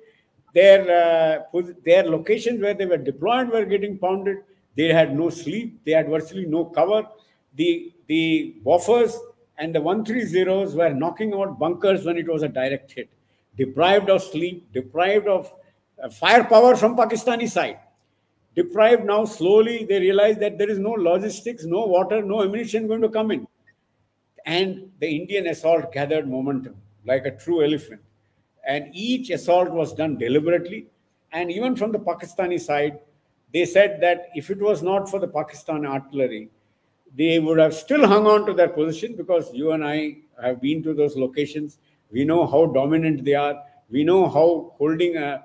Their locations where they were deployed were getting pounded. They had no sleep. They had virtually no cover. The buffers and the 130s were knocking out bunkers when it was a direct hit. Deprived of sleep, deprived of firepower from Pakistani side. Deprived now, slowly they realize that there is no logistics, no water, no ammunition going to come in. And the Indian assault gathered momentum like a true elephant. And each assault was done deliberately. And even from the Pakistani side, they said that if it was not for the Pakistan artillery, they would have still hung on to their position, because you and I have been to those locations. We know how dominant they are. We know how holding a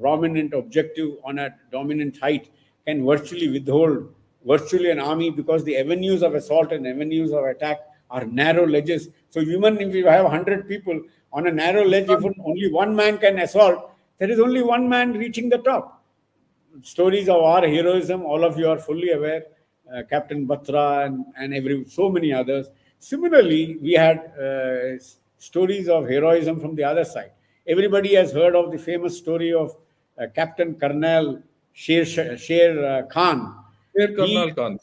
prominent objective on a dominant height can virtually withhold virtually an army, because the avenues of assault and avenues of attack are narrow ledges. So even if you have 100 people on a narrow ledge, if only one man can assault, there is only one man reaching the top. Stories of our heroism, all of you are fully aware. Captain Batra and so many others. Similarly, we had stories of heroism from the other side. Everybody has heard of the famous story of Captain Colonel Sher Khan. Sher Karnal Khan.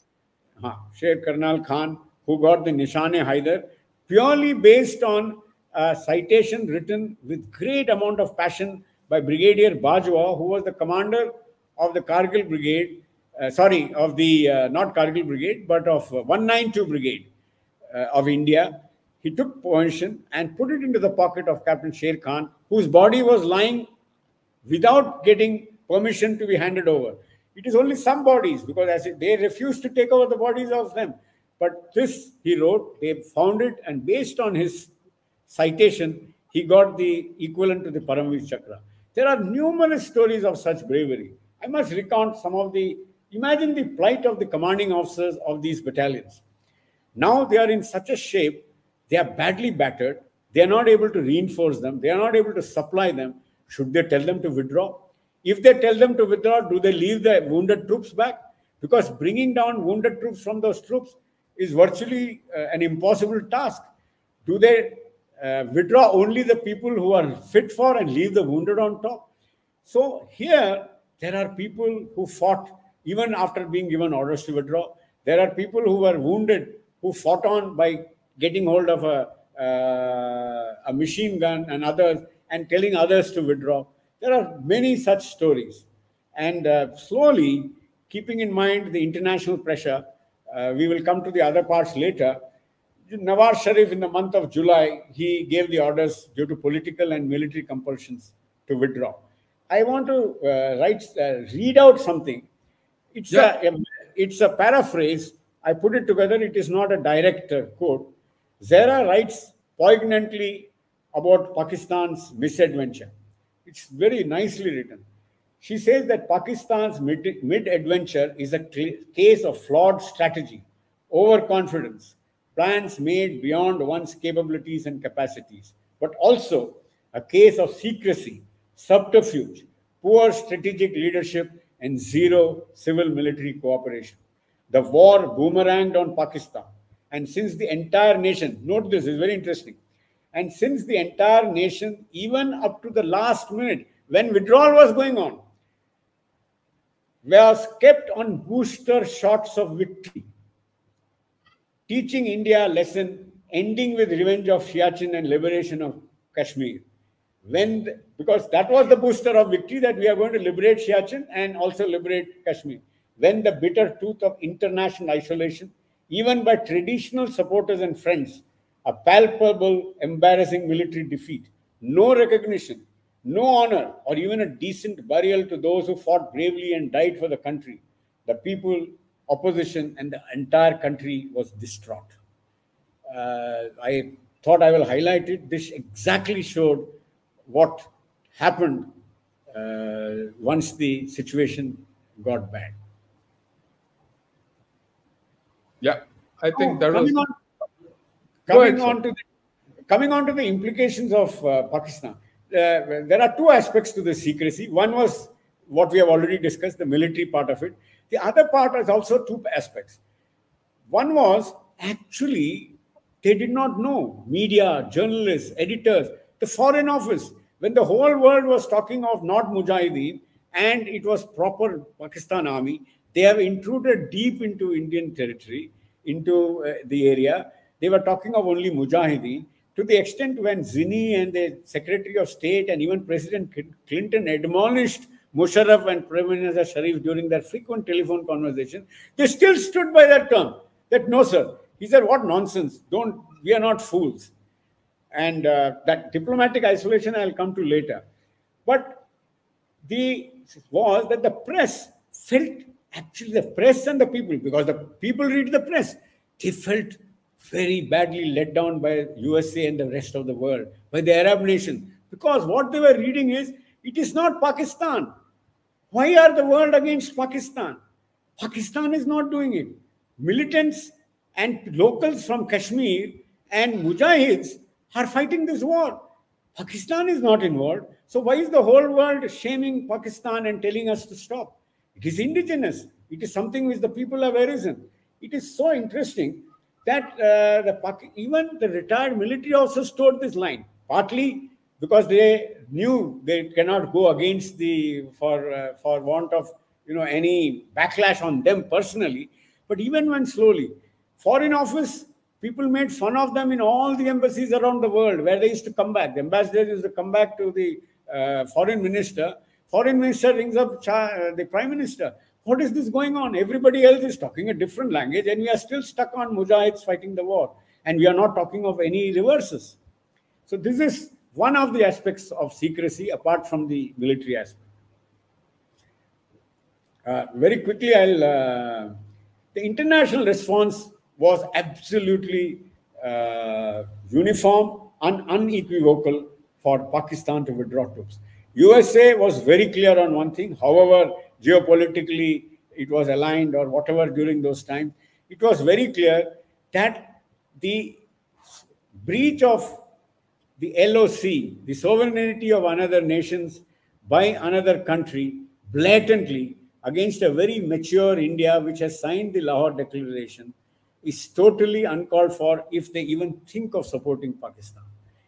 Sher Karnal Khan, who got the Nishane-e-Haider purely based on a citation written with great amount of passion by Brigadier Bajwa, who was the commander of the Kargil Brigade, of the, not Kargil Brigade, but of 192 Brigade of India. He took permission and put it into the pocket of Captain Sher Khan, whose body was lying without getting permission to be handed over. It is only some bodies, because they refused to take over the bodies of them. But this, he wrote, they found it, and based on his citation, he got the equivalent to the Paramveer Chakra. There are numerous stories of such bravery. I must recount some of imagine the plight of the commanding officers of these battalions. Now they are in such a shape, they are badly battered, They are not able to reinforce them. They are not able to supply them. Should they tell them to withdraw? If they tell them to withdraw, do they leave the wounded troops back? Because bringing down wounded troops from those troops is virtually an impossible task. Do they withdraw only the people who are fit for and leave the wounded on top? So here, there are people who fought even after being given orders to withdraw. There are people who were wounded who fought on by getting hold of a machine gun and others and telling others to withdraw. There are many such stories. And slowly, keeping in mind the international pressure, we will come to the other parts later. Nawaz Sharif, in the month of July, he gave the orders due to political and military compulsions to withdraw. I want to read out something. It's a paraphrase. I put it together. It is not a direct quote. Zara writes poignantly about Pakistan's misadventure. It's very nicely written. She says that Pakistan's mid-adventure is a case of flawed strategy, overconfidence, plans made beyond one's capabilities and capacities, but also a case of secrecy, subterfuge, poor strategic leadership, and zero civil-military cooperation. The war boomeranged on Pakistan, and since the entire nation, note this, is very interesting, and since the entire nation, even up to the last minute, when withdrawal was going on, was kept on booster shots of victory, teaching India a lesson, ending with revenge of Siachen and liberation of Kashmir. Because that was the booster of victory, that we are going to liberate Siachen and also liberate Kashmir. When the bitter truth of international isolation, even by traditional supporters and friends, a palpable, embarrassing military defeat, no recognition, no honor, or even a decent burial to those who fought bravely and died for the country, the people, opposition, and the entire country was distraught. I thought I will highlight it. This exactly showed what happened once the situation got bad. Yeah, I think that coming was... coming on to the implications of Pakistan. There are two aspects to the secrecy. One was what we have already discussed, the military part of it. The other part is also two aspects. One was actually they did not know, media, journalists, editors, the Foreign Office, when the whole world was talking of not Mujahideen and it was proper Pakistan army, they have intruded deep into Indian territory, into the area. They were talking of only Mujahideen, to the extent when Zinni and the Secretary of State and even President Clinton admonished Musharraf and Prime Minister Sharif during their frequent telephone conversation, they still stood by that term, that no, sir. He said, what nonsense, we are not fools. And that diplomatic isolation I'll come to later. But was that the press felt, actually the press and the people, because the people read the press, they felt very badly let down by USA and the rest of the world, by the Arab nation. Because what they were reading is, it is not Pakistan. Why are the world against Pakistan? Pakistan is not doing it. Militants and locals from Kashmir and Mujahids are fighting this war. Pakistan is not involved. So why is the whole world shaming Pakistan and telling us to stop? It is indigenous. It is something which the people have arisen. It is so interesting that even the retired military also stored this line, partly because they knew they cannot go against for want of any backlash on them personally. But even when slowly, Foreign Office, people made fun of them in all the embassies around the world where they used to come back. The ambassadors used to come back to the foreign minister. Foreign minister rings up the prime minister. What is this going on? Everybody else is talking a different language and we are still stuck on Mujahids fighting the war. And we are not talking of any reverses. So this is one of the aspects of secrecy apart from the military aspect. Very quickly, the international response was absolutely uniform and unequivocal for Pakistan to withdraw troops. USA was very clear on one thing. However, geopolitically, it was aligned or whatever during those times. It was very clear that the breach of the LOC, the sovereignty of another nations by another country, blatantly against a very mature India which has signed the Lahore Declaration, is totally uncalled for if they even think of supporting Pakistan.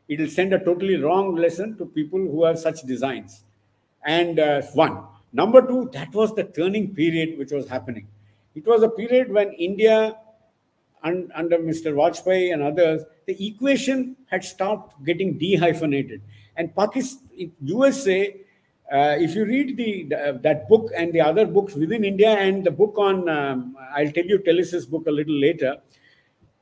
It will send a totally wrong lesson to people who have such designs. And one. Number two, that was the turning period which was happening. It was a period when India, under Mr. Vajpayee and others, the equation had stopped getting dehyphenated. And Pakistan, USA, if you read that book and the other books within India and the book on, I'll tell you Tellis's book a little later,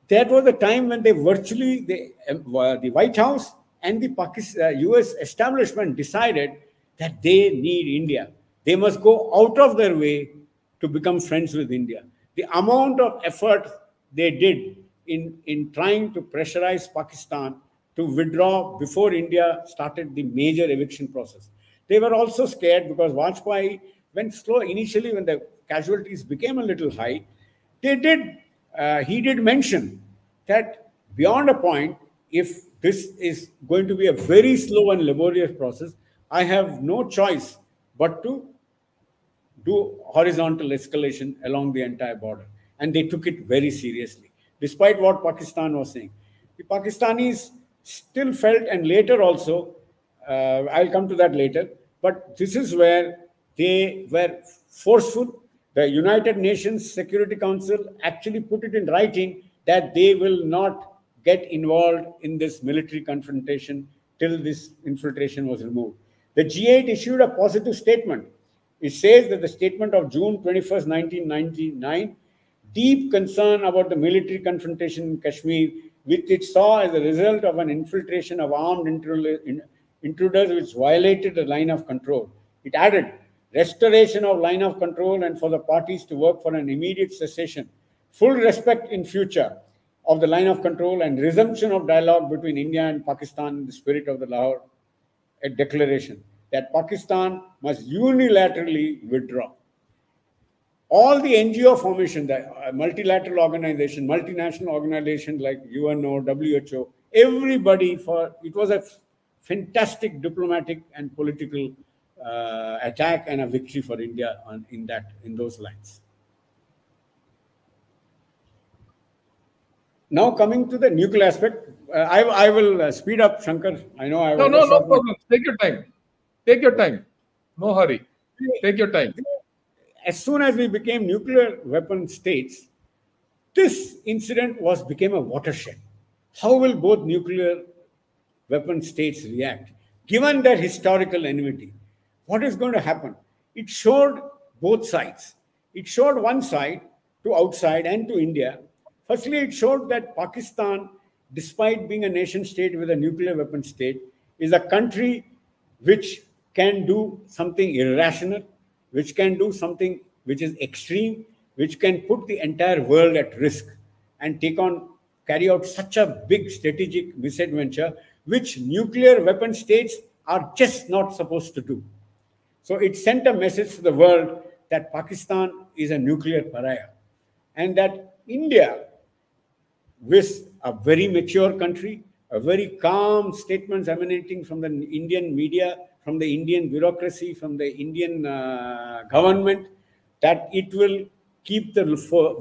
that was the time when they virtually, the White House and the US establishment decided that they need India. They must go out of their way to become friends with India. The amount of effort they did in trying to pressurize Pakistan to withdraw before India started the major eviction process. They were also scared because Vajpayee went slow initially when the casualties became a little high. He did mention that beyond a point, if this is going to be a very slow and laborious process, I have no choice but to do horizontal escalation along the entire border. And they took it very seriously, despite what Pakistan was saying. The Pakistanis still felt, and later also, I'll come to that later, but this is where they were forceful. The United Nations Security Council actually put it in writing that they will not get involved in this military confrontation till this infiltration was removed. The G8 issued a positive statement. It says that the statement of June 21st, 1999, deep concern about the military confrontation in Kashmir, which it saw as a result of an infiltration of armed intruders which violated the line of control. It added, restoration of line of control and for the parties to work for an immediate cessation, full respect in future of the line of control and resumption of dialogue between India and Pakistan in the spirit of the Lahore Declaration, that Pakistan must unilaterally withdraw. All the NGO formation, the multilateral organization, multinational organizations like UNO, WHO, everybody it was a fantastic diplomatic and political attack and a victory for India in those lines. Now coming to the nuclear aspect, I will speed up, Shankar. I know I No problem. Take your time. Take your time. No hurry. Take your time. As soon as we became nuclear weapon states, this incident became a watershed. How will both nuclear weapon states react? Given their historical enmity, what is going to happen? It showed both sides. It showed one side to outside and to India. Firstly, it showed that Pakistan, despite being a nation state with a nuclear weapon state, is a country which can do something irrational, which can do something which is extreme, which can put the entire world at risk and carry out such a big strategic misadventure, which nuclear weapon states are just not supposed to do. So it sent a message to the world that Pakistan is a nuclear pariah and that India, with a very mature country, a very calm statements emanating from the Indian media, from the Indian bureaucracy, from the Indian government, that it will keep the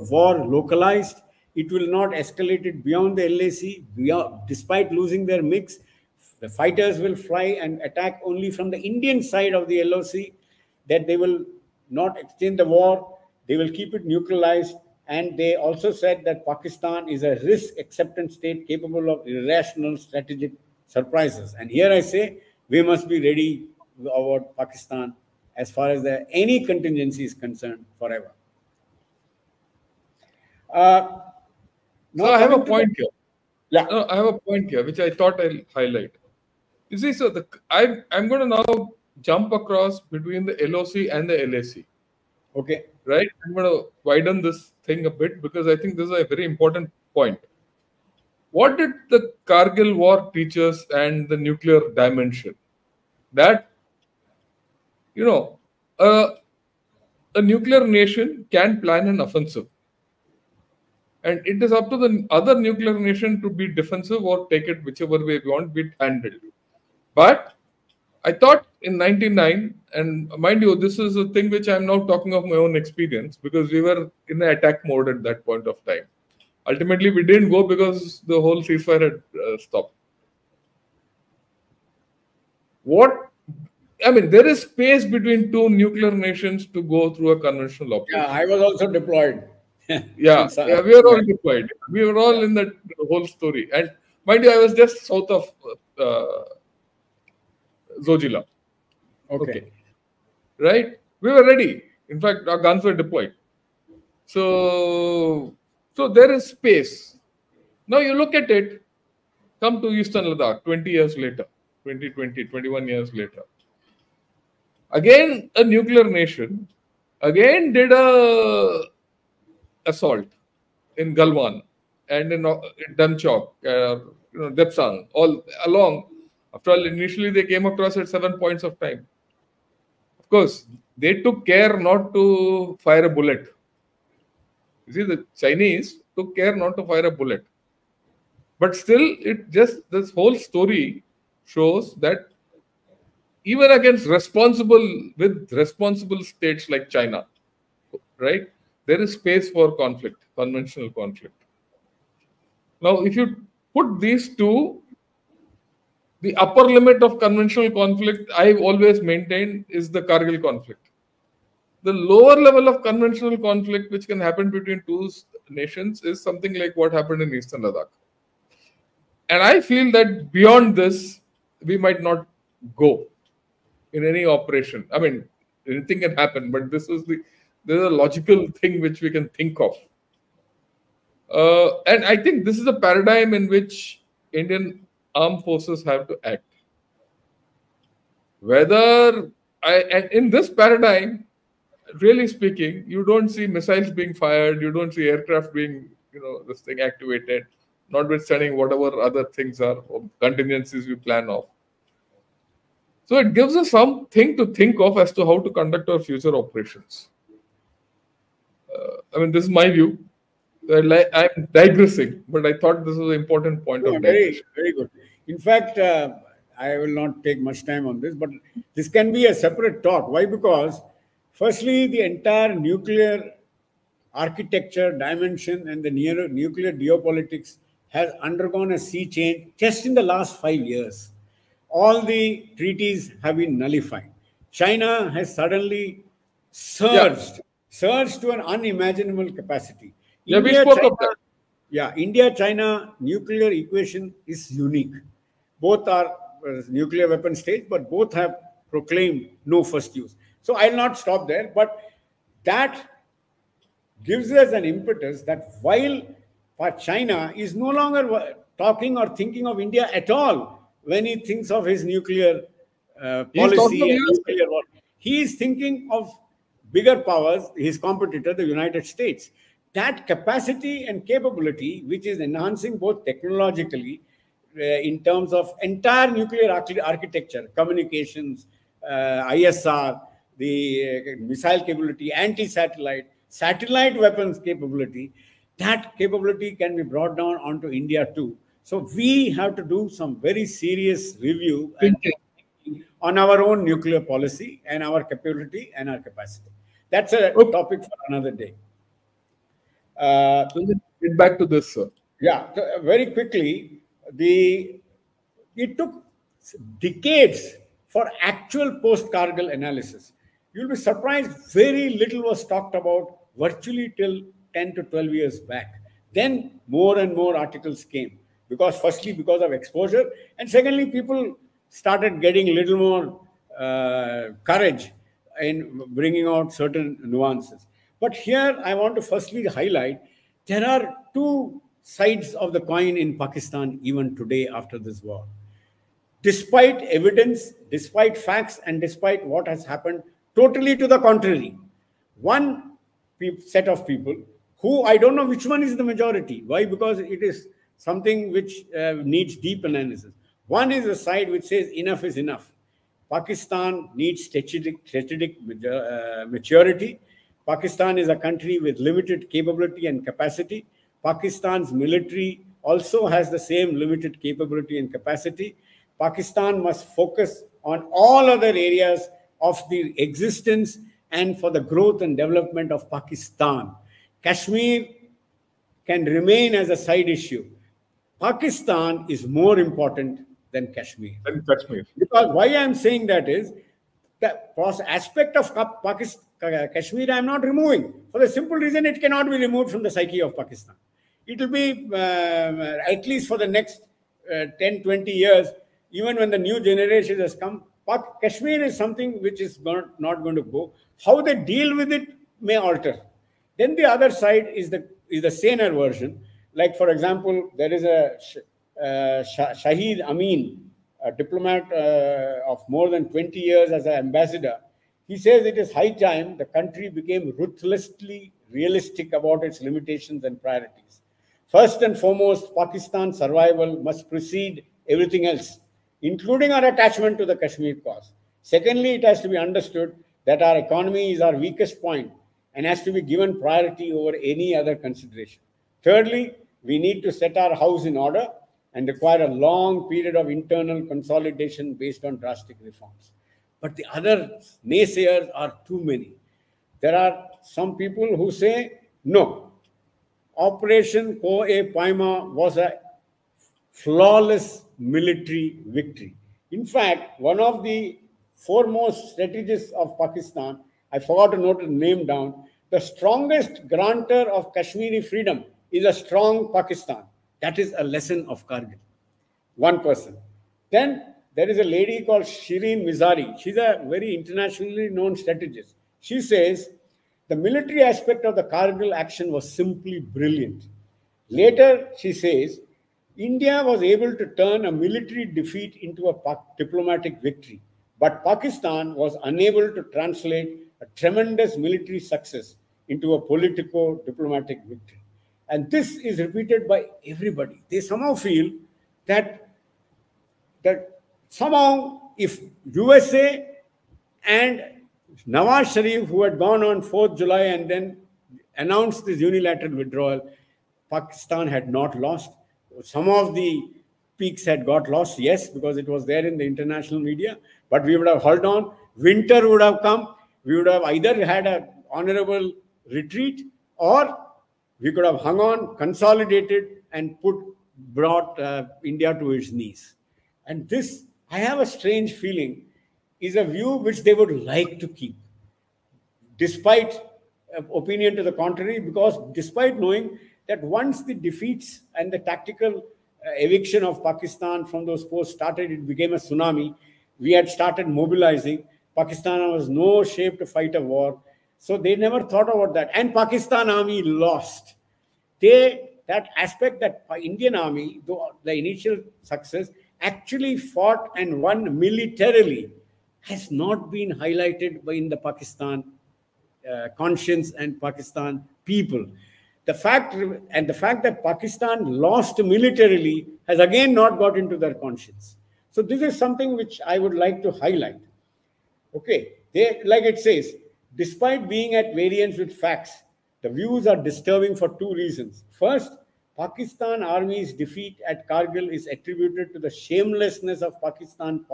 war localized. It will not escalate it beyond the LAC, despite losing their mix. The fighters will fly and attack only from the Indian side of the LOC, that they will not extend the war. They will keep it neutralized. And they also said that Pakistan is a risk acceptance state capable of irrational strategic surprises. And here I say, we must be ready about Pakistan as far as any contingency is concerned forever. So I have a point here. Yeah. No, I have a point here which I thought I'll highlight. You see, so I'm going to now jump across between the LOC and the LAC. Okay. Right? I'm going to widen this thing a bit because I think this is a very important point. What did the Kargil war teach us and the nuclear dimension? That, a nuclear nation can plan an offensive. And it is up to the other nuclear nation to be defensive or take it whichever way we want, be it handled. But I thought in 99, and mind you, this is a thing which I'm now talking of my own experience because we were in an attack mode at that point of time. Ultimately, we didn't go because the whole ceasefire had stopped. What I mean, there is space between two nuclear nations to go through a conventional Yeah, operation. I was also deployed. Yeah, we are all deployed. We were all in that whole story. And mind you, I was just south of uh, Zojila. Okay. Okay, right? We were ready. In fact, our guns were deployed. So there is space. Now you look at it, come to Eastern Ladakh 20 years later, 2020, 21 years later. Again, a nuclear nation, again did a assault in Galwan and in Damchok, Depsang, all along. After all, initially they came across at 7 points of time. Of course, they took care not to fire a bullet. You see, the Chinese took care not to fire a bullet. But still, this whole story shows that even against responsible states like China, right, there is space for conflict, conventional conflict. Now, if you put these two, the upper limit of conventional conflict, I've always maintained, is the Kargil conflict. The lower level of conventional conflict, which can happen between two nations, is something like what happened in Eastern Ladakh. And I feel that beyond this, we might not go in any operation. I mean, anything can happen, but there's a logical thing which we can think of. And I think this is a paradigm in which Indian armed forces have to act. And in this paradigm, really speaking, you don't see missiles being fired, you don't see aircraft being, this thing activated, notwithstanding whatever other things are, or contingencies we plan of. So it gives us something to think of as to how to conduct our future operations. I mean, this is my view. I'm digressing, but I thought this was an important point No, of very, digression. very good. In fact, I will not take much time on this, but this can be a separate talk. Why? Because, firstly, the entire nuclear architecture, dimension, and the nuclear geopolitics has undergone a sea change just in the last 5 years. All the treaties have been nullified. China has suddenly Yeah, surged to an unimaginable capacity. yeah, we India, spoke of China, that. yeah, India-China nuclear equation is unique. Both are nuclear weapon states, but both have proclaimed no first use. So I'll not stop there, but that gives us an impetus that while China is no longer talking or thinking of India at all when he thinks of his nuclear He's talking policy of and US. nuclear war, he is thinking of bigger powers, his competitor, the United States. That capacity and capability, which is enhancing both technologically in terms of entire nuclear architecture, communications, ISR, the missile capability, anti-satellite, satellite weapons capability, that capability can be brought down onto India too. So we have to do some very serious review and Thinking. on our own nuclear policy and our capability and our capacity. That's a Okay, topic for another day. Uh, so let's get back to this, sir. yeah, so very quickly, it took decades for actual post-Kargil analysis. You'll be surprised very little was talked about virtually till 10 to 12 years back. Then more and more articles came because firstly because of exposure and secondly people started getting a little more courage in bringing out certain nuances. But here I want to firstly highlight there are two sides of the coin in Pakistan even today after this war. Despite evidence, despite facts, and despite what has happened, totally to the contrary, one set of people who I don't know which one is the majority. Why? Because it is something which needs deep analysis. One is the side which says enough is enough. Pakistan needs strategic maturity. Pakistan is a country with limited capability and capacity. Pakistan's military also has the same limited capability and capacity. Pakistan must focus on all other areas of the existence and for the growth and development of Pakistan. Kashmir can remain as a side issue. Pakistan is more important than Kashmir. And Kashmir. Because why I am saying that is the aspect of Pakistan, Kashmir I am not removing for the simple reason it cannot be removed from the psyche of Pakistan. It will be at least for the next 10, 20 years, even when the new generation has come, Kashmir is something which is not going to go. How they deal with it may alter. Then the other side is the saner version. Like, for example, there is a Shahid Amin, a diplomat of more than 20 years as an ambassador. He says it is high time the country became ruthlessly realistic about its limitations and priorities. First and foremost, Pakistan's survival must precede everything else, including our attachment to the Kashmir cause. Secondly, it has to be understood that our economy is our weakest point and has to be given priority over any other consideration. Thirdly, we need to set our house in order and require a long period of internal consolidation based on drastic reforms. But the other naysayers are too many. There are some people who say, no, Operation Paima was a flawless military victory. In fact, one of the foremost strategists of Pakistan, I forgot to note the name down, the strongest grantor of Kashmiri freedom is a strong Pakistan. That is a lesson of Kargil. One person. Then there is a lady called Shireen Mizari. She's a very internationally known strategist. She says the military aspect of the Kargil action was simply brilliant. Later, she says, India was able to turn a military defeat into a diplomatic victory, but Pakistan was unable to translate a tremendous military success into a politico-diplomatic victory. And this is repeated by everybody. They somehow feel that somehow if USA and Nawaz Sharif, who had gone on 4th July and then announced this unilateral withdrawal, Pakistan had not lost. Some of the peaks had got lost, yes, because it was there in the international media, but we would have held on. Winter would have come. We would have either had an honorable retreat or we could have hung on, consolidated, and brought India to its knees. And this, I have a strange feeling, is a view which they would like to keep, despite opinion to the contrary, because despite knowing that once the defeats and the tactical eviction of Pakistan from those posts started, it became a tsunami. We had started mobilizing. Pakistan was no shape to fight a war. So they never thought about that. And Pakistan army lost. That aspect that Indian army, though the initial success, actually fought and won militarily has not been highlighted in the Pakistan conscience and Pakistan people. The fact that Pakistan lost militarily has again not got into their conscience. So this is something which I would like to highlight. Okay, like it says, despite being at variance with facts, the views are disturbing for two reasons. First, Pakistan Army's defeat at Kargil is attributed to the shamelessness of Pakistan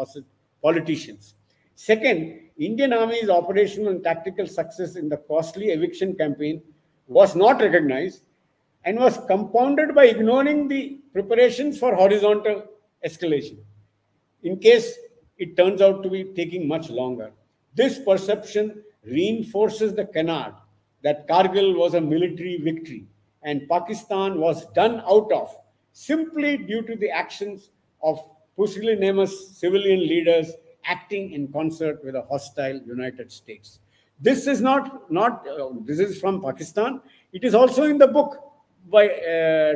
politicians. Second, Indian Army's operational and tactical success in the costly eviction campaign was not recognized and was compounded by ignoring the preparations for horizontal escalation, in case it turns out to be taking much longer. This perception reinforces the canard that Kargil was a military victory and Pakistan was done out of simply due to the actions of pusillanimous civilian leaders acting in concert with a hostile United States. This is this is from Pakistan. It is also in the book by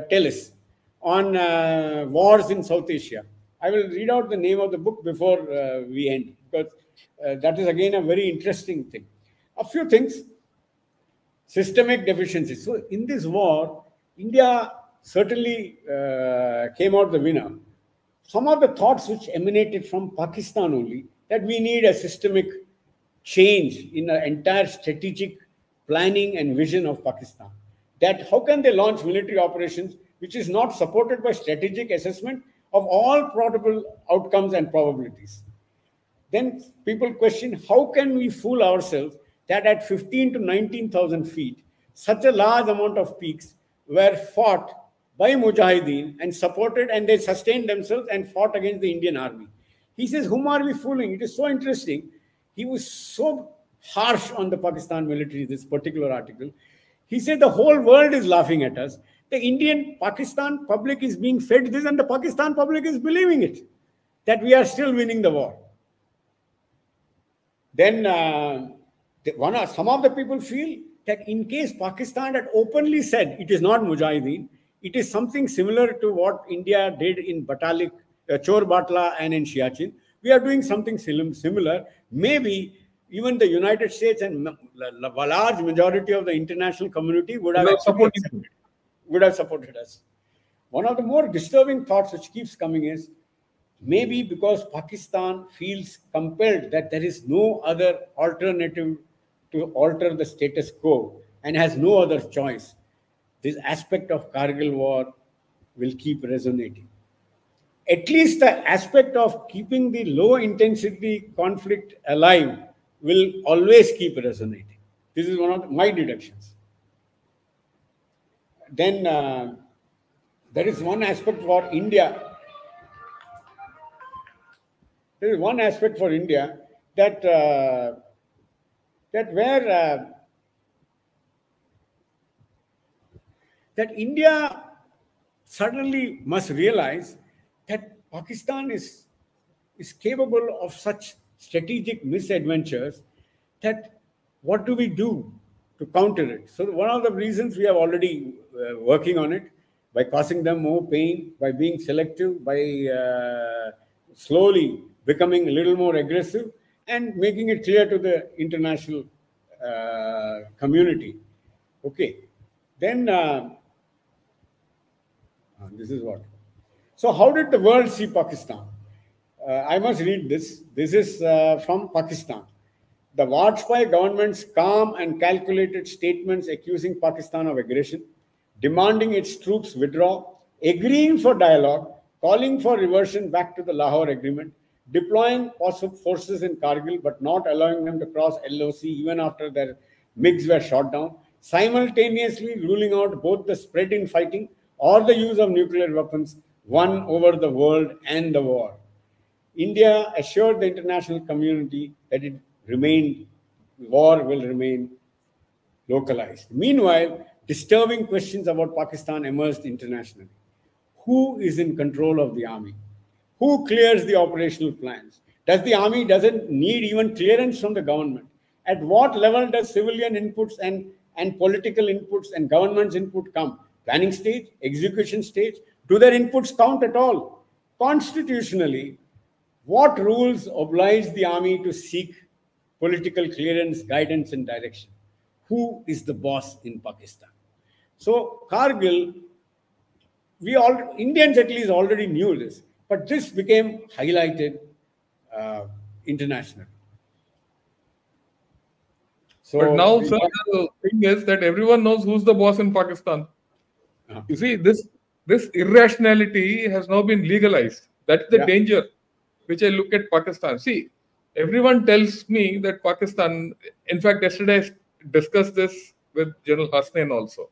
Tellis on wars in South Asia. I will read out the name of the book before we end, because that is again a very interesting thing. A few things. Systemic deficiencies. So in this war, India certainly came out the winner. Some of the thoughts which emanated from Pakistan only, that we need a systemic change in the entire strategic planning and vision of Pakistan. that how can they launch military operations which is not supported by strategic assessment of all probable outcomes and probabilities? Then people question, how can we fool ourselves that at 15 to 19,000 feet, such a large amount of peaks were fought by Mujahideen and supported, and they sustained themselves and fought against the Indian army. He says, whom are we fooling? It is so interesting. He was so harsh on the Pakistan military, this particular article. He said the whole world is laughing at us. The Indian Pakistan public is being fed this, and the Pakistan public is believing it, that we are still winning the war. Then some of the people feel that in case Pakistan had openly said it is not Mujahideen, it is something similar to what India did in Batalik, Chor Batla and in Siachen. We are doing something similar. Maybe even the United States and a large majority of the international community would have supported us. One of the more disturbing thoughts which keeps coming is, maybe because Pakistan feels compelled that there is no other alternative to alter the status quo and has no other choice, this aspect of Kargil war will keep resonating. At least the aspect of keeping the low intensity conflict alive will always keep resonating. This is one of my deductions. Then there is one aspect for India. There is one aspect for India that India suddenly must realize that Pakistan is capable of such strategic misadventures, that what do we do to counter it? So one of the reasons we are already working on it, by causing them more pain, by being selective, by slowly becoming a little more aggressive and making it clear to the international community. Okay, then this is what. So how did the world see Pakistan? I must read this. This is from Pakistan. The Vajpayee government's calm and calculated statements accusing Pakistan of aggression, demanding its troops withdraw, agreeing for dialogue, calling for reversion back to the Lahore Agreement, deploying forces in Kargil but not allowing them to cross LOC even after their MiGs were shot down, simultaneously ruling out both the spread in fighting or the use of nuclear weapons won over the world and the war. India assured the international community that war will remain localized. Meanwhile, disturbing questions about Pakistan emerged internationally. Who is in control of the army? Who clears the operational plans? Does the army doesn't need even clearance from the government? At what level does civilian inputs and political inputs and government's input come? Planning stage, execution stage? Do their inputs count at all? Constitutionally, what rules oblige the army to seek political clearance, guidance, and direction? Who is the boss in Pakistan? So Kargil, Indians at least already knew this, but this became highlighted internationally. So but now, sir, the thing is that everyone knows who's the boss in Pakistan. You see, this irrationality has now been legalized. That's the danger which I look at Pakistan. See, everyone tells me that Pakistan, in fact, yesterday I discussed this with General Hasnain also.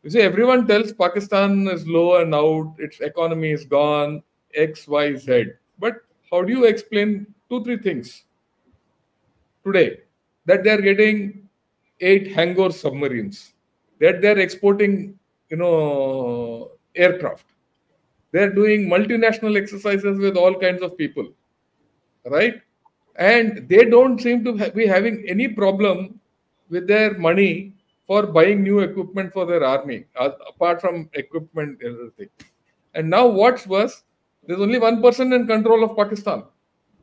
You see, everyone tells Pakistan is low and out, its economy is gone, X, Y, Z. But how do you explain 2-3 things today? That they are getting 8 Hangar submarines, that they are exporting, aircraft. They are doing multinational exercises with all kinds of people, right? And they don't seem to be having any problem with their money for buying new equipment for their army, apart from equipment and everything. And now what's worse, there's only one person in control of Pakistan.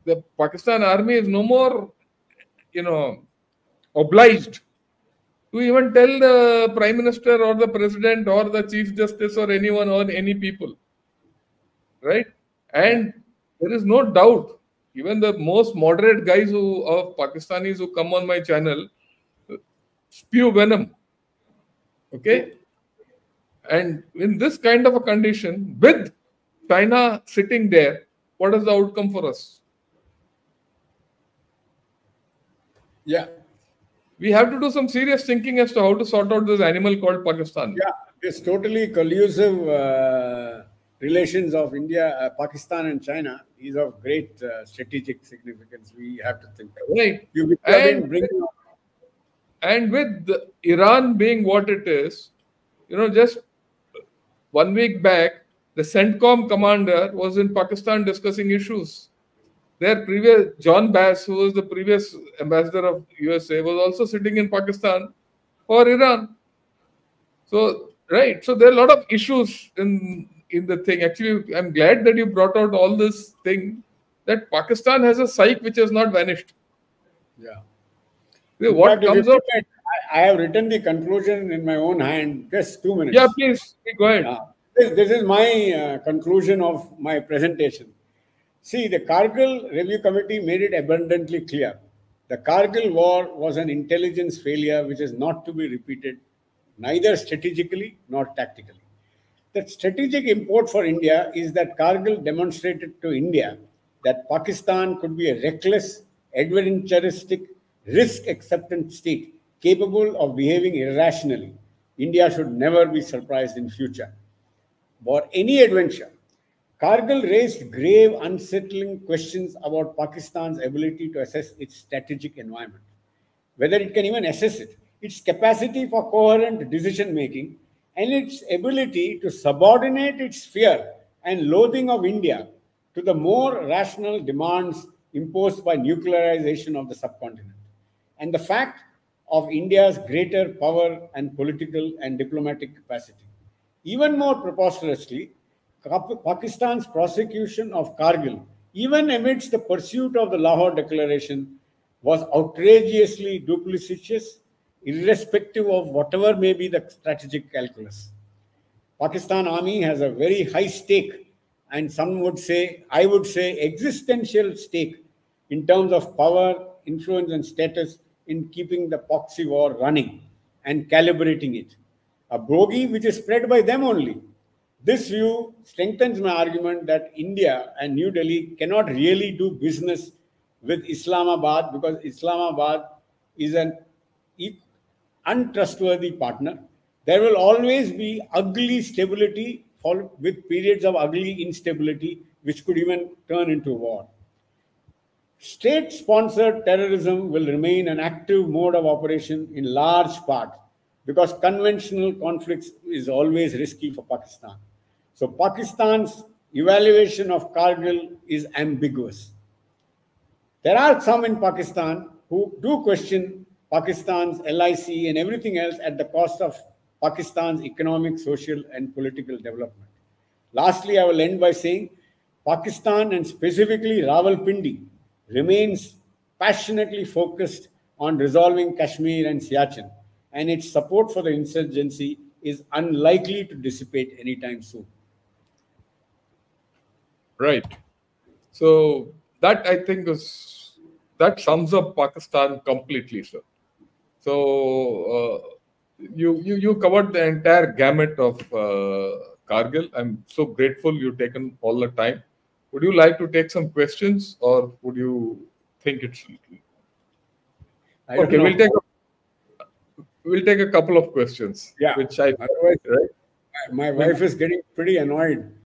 The Pakistan army is no more, obliged to even tell the Prime Minister or the President or the Chief Justice or anyone or any people, right? And there is no doubt, even the most moderate guys of Pakistanis who come on my channel spew venom. Okay. And in this kind of a condition, with China sitting there, what is the outcome for us? Yeah. We have to do some serious thinking as to how to sort out this animal called Pakistan. Yeah, this totally collusive relations of India, Pakistan, and China is of great strategic significance. We have to think. Right. You have And been bringing up. with Iran being what it is, just 1 week back, the CENTCOM commander was in Pakistan discussing issues. Their previous John Bass, who was the previous ambassador of USA, was also sitting in Pakistan for Iran. So right, so there are a lot of issues in the thing. Actually, I'm glad that you brought out all this thing that Pakistan has a psyche which has not vanished. Yeah. In What fact, if you comes out? permit, I have written the conclusion in my own hand. Just 2 minutes. Yeah, please go ahead. This is my conclusion of my presentation. See, the Kargil Review Committee made it abundantly clear. The Kargil war was an intelligence failure which is not to be repeated, neither strategically nor tactically. The strategic import for India is that Kargil demonstrated to India that Pakistan could be a reckless, adventuristic, risk acceptant state capable of behaving irrationally. India should never be surprised in future. For any adventure, Kargil raised grave, unsettling questions about Pakistan's ability to assess its strategic environment, whether it can even assess it, its capacity for coherent decision making, and its ability to subordinate its fear and loathing of India to the more rational demands imposed by nuclearization of the subcontinent, and the fact of India's greater power and political and diplomatic capacity. Even more preposterously, Pakistan's prosecution of Kargil, even amidst the pursuit of the Lahore Declaration, was outrageously duplicitous, irrespective of whatever may be the strategic calculus. Pakistan Army has a very high stake, and some would say, I would say, existential stake in terms of power, influence, and status in keeping the proxy war running and calibrating it. A bogey which is spread by them only. This view strengthens my argument that India and New Delhi cannot really do business with Islamabad because Islamabad is an untrustworthy partner. There will always be ugly stability with periods of ugly instability, which could even turn into war. State sponsored terrorism will remain an active mode of operation in large part because conventional conflicts is always risky for Pakistan. So Pakistan's evaluation of Kargil is ambiguous. There are some in Pakistan who do question Pakistan's LIC and everything else at the cost of Pakistan's economic, social, and political development. Lastly, I will end by saying Pakistan and specifically Rawalpindi remains passionately focused on resolving Kashmir and Siachen, and its support for the insurgency is unlikely to dissipate anytime soon. Right. So that I think that sums up Pakistan completely, sir. So you covered the entire gamut of Kargil. I'm so grateful you've taken all the time. Would you like to take some questions, or would you think it's okay? We'll take a couple of questions. Yeah. Which I Otherwise, right. my wife is getting pretty annoyed.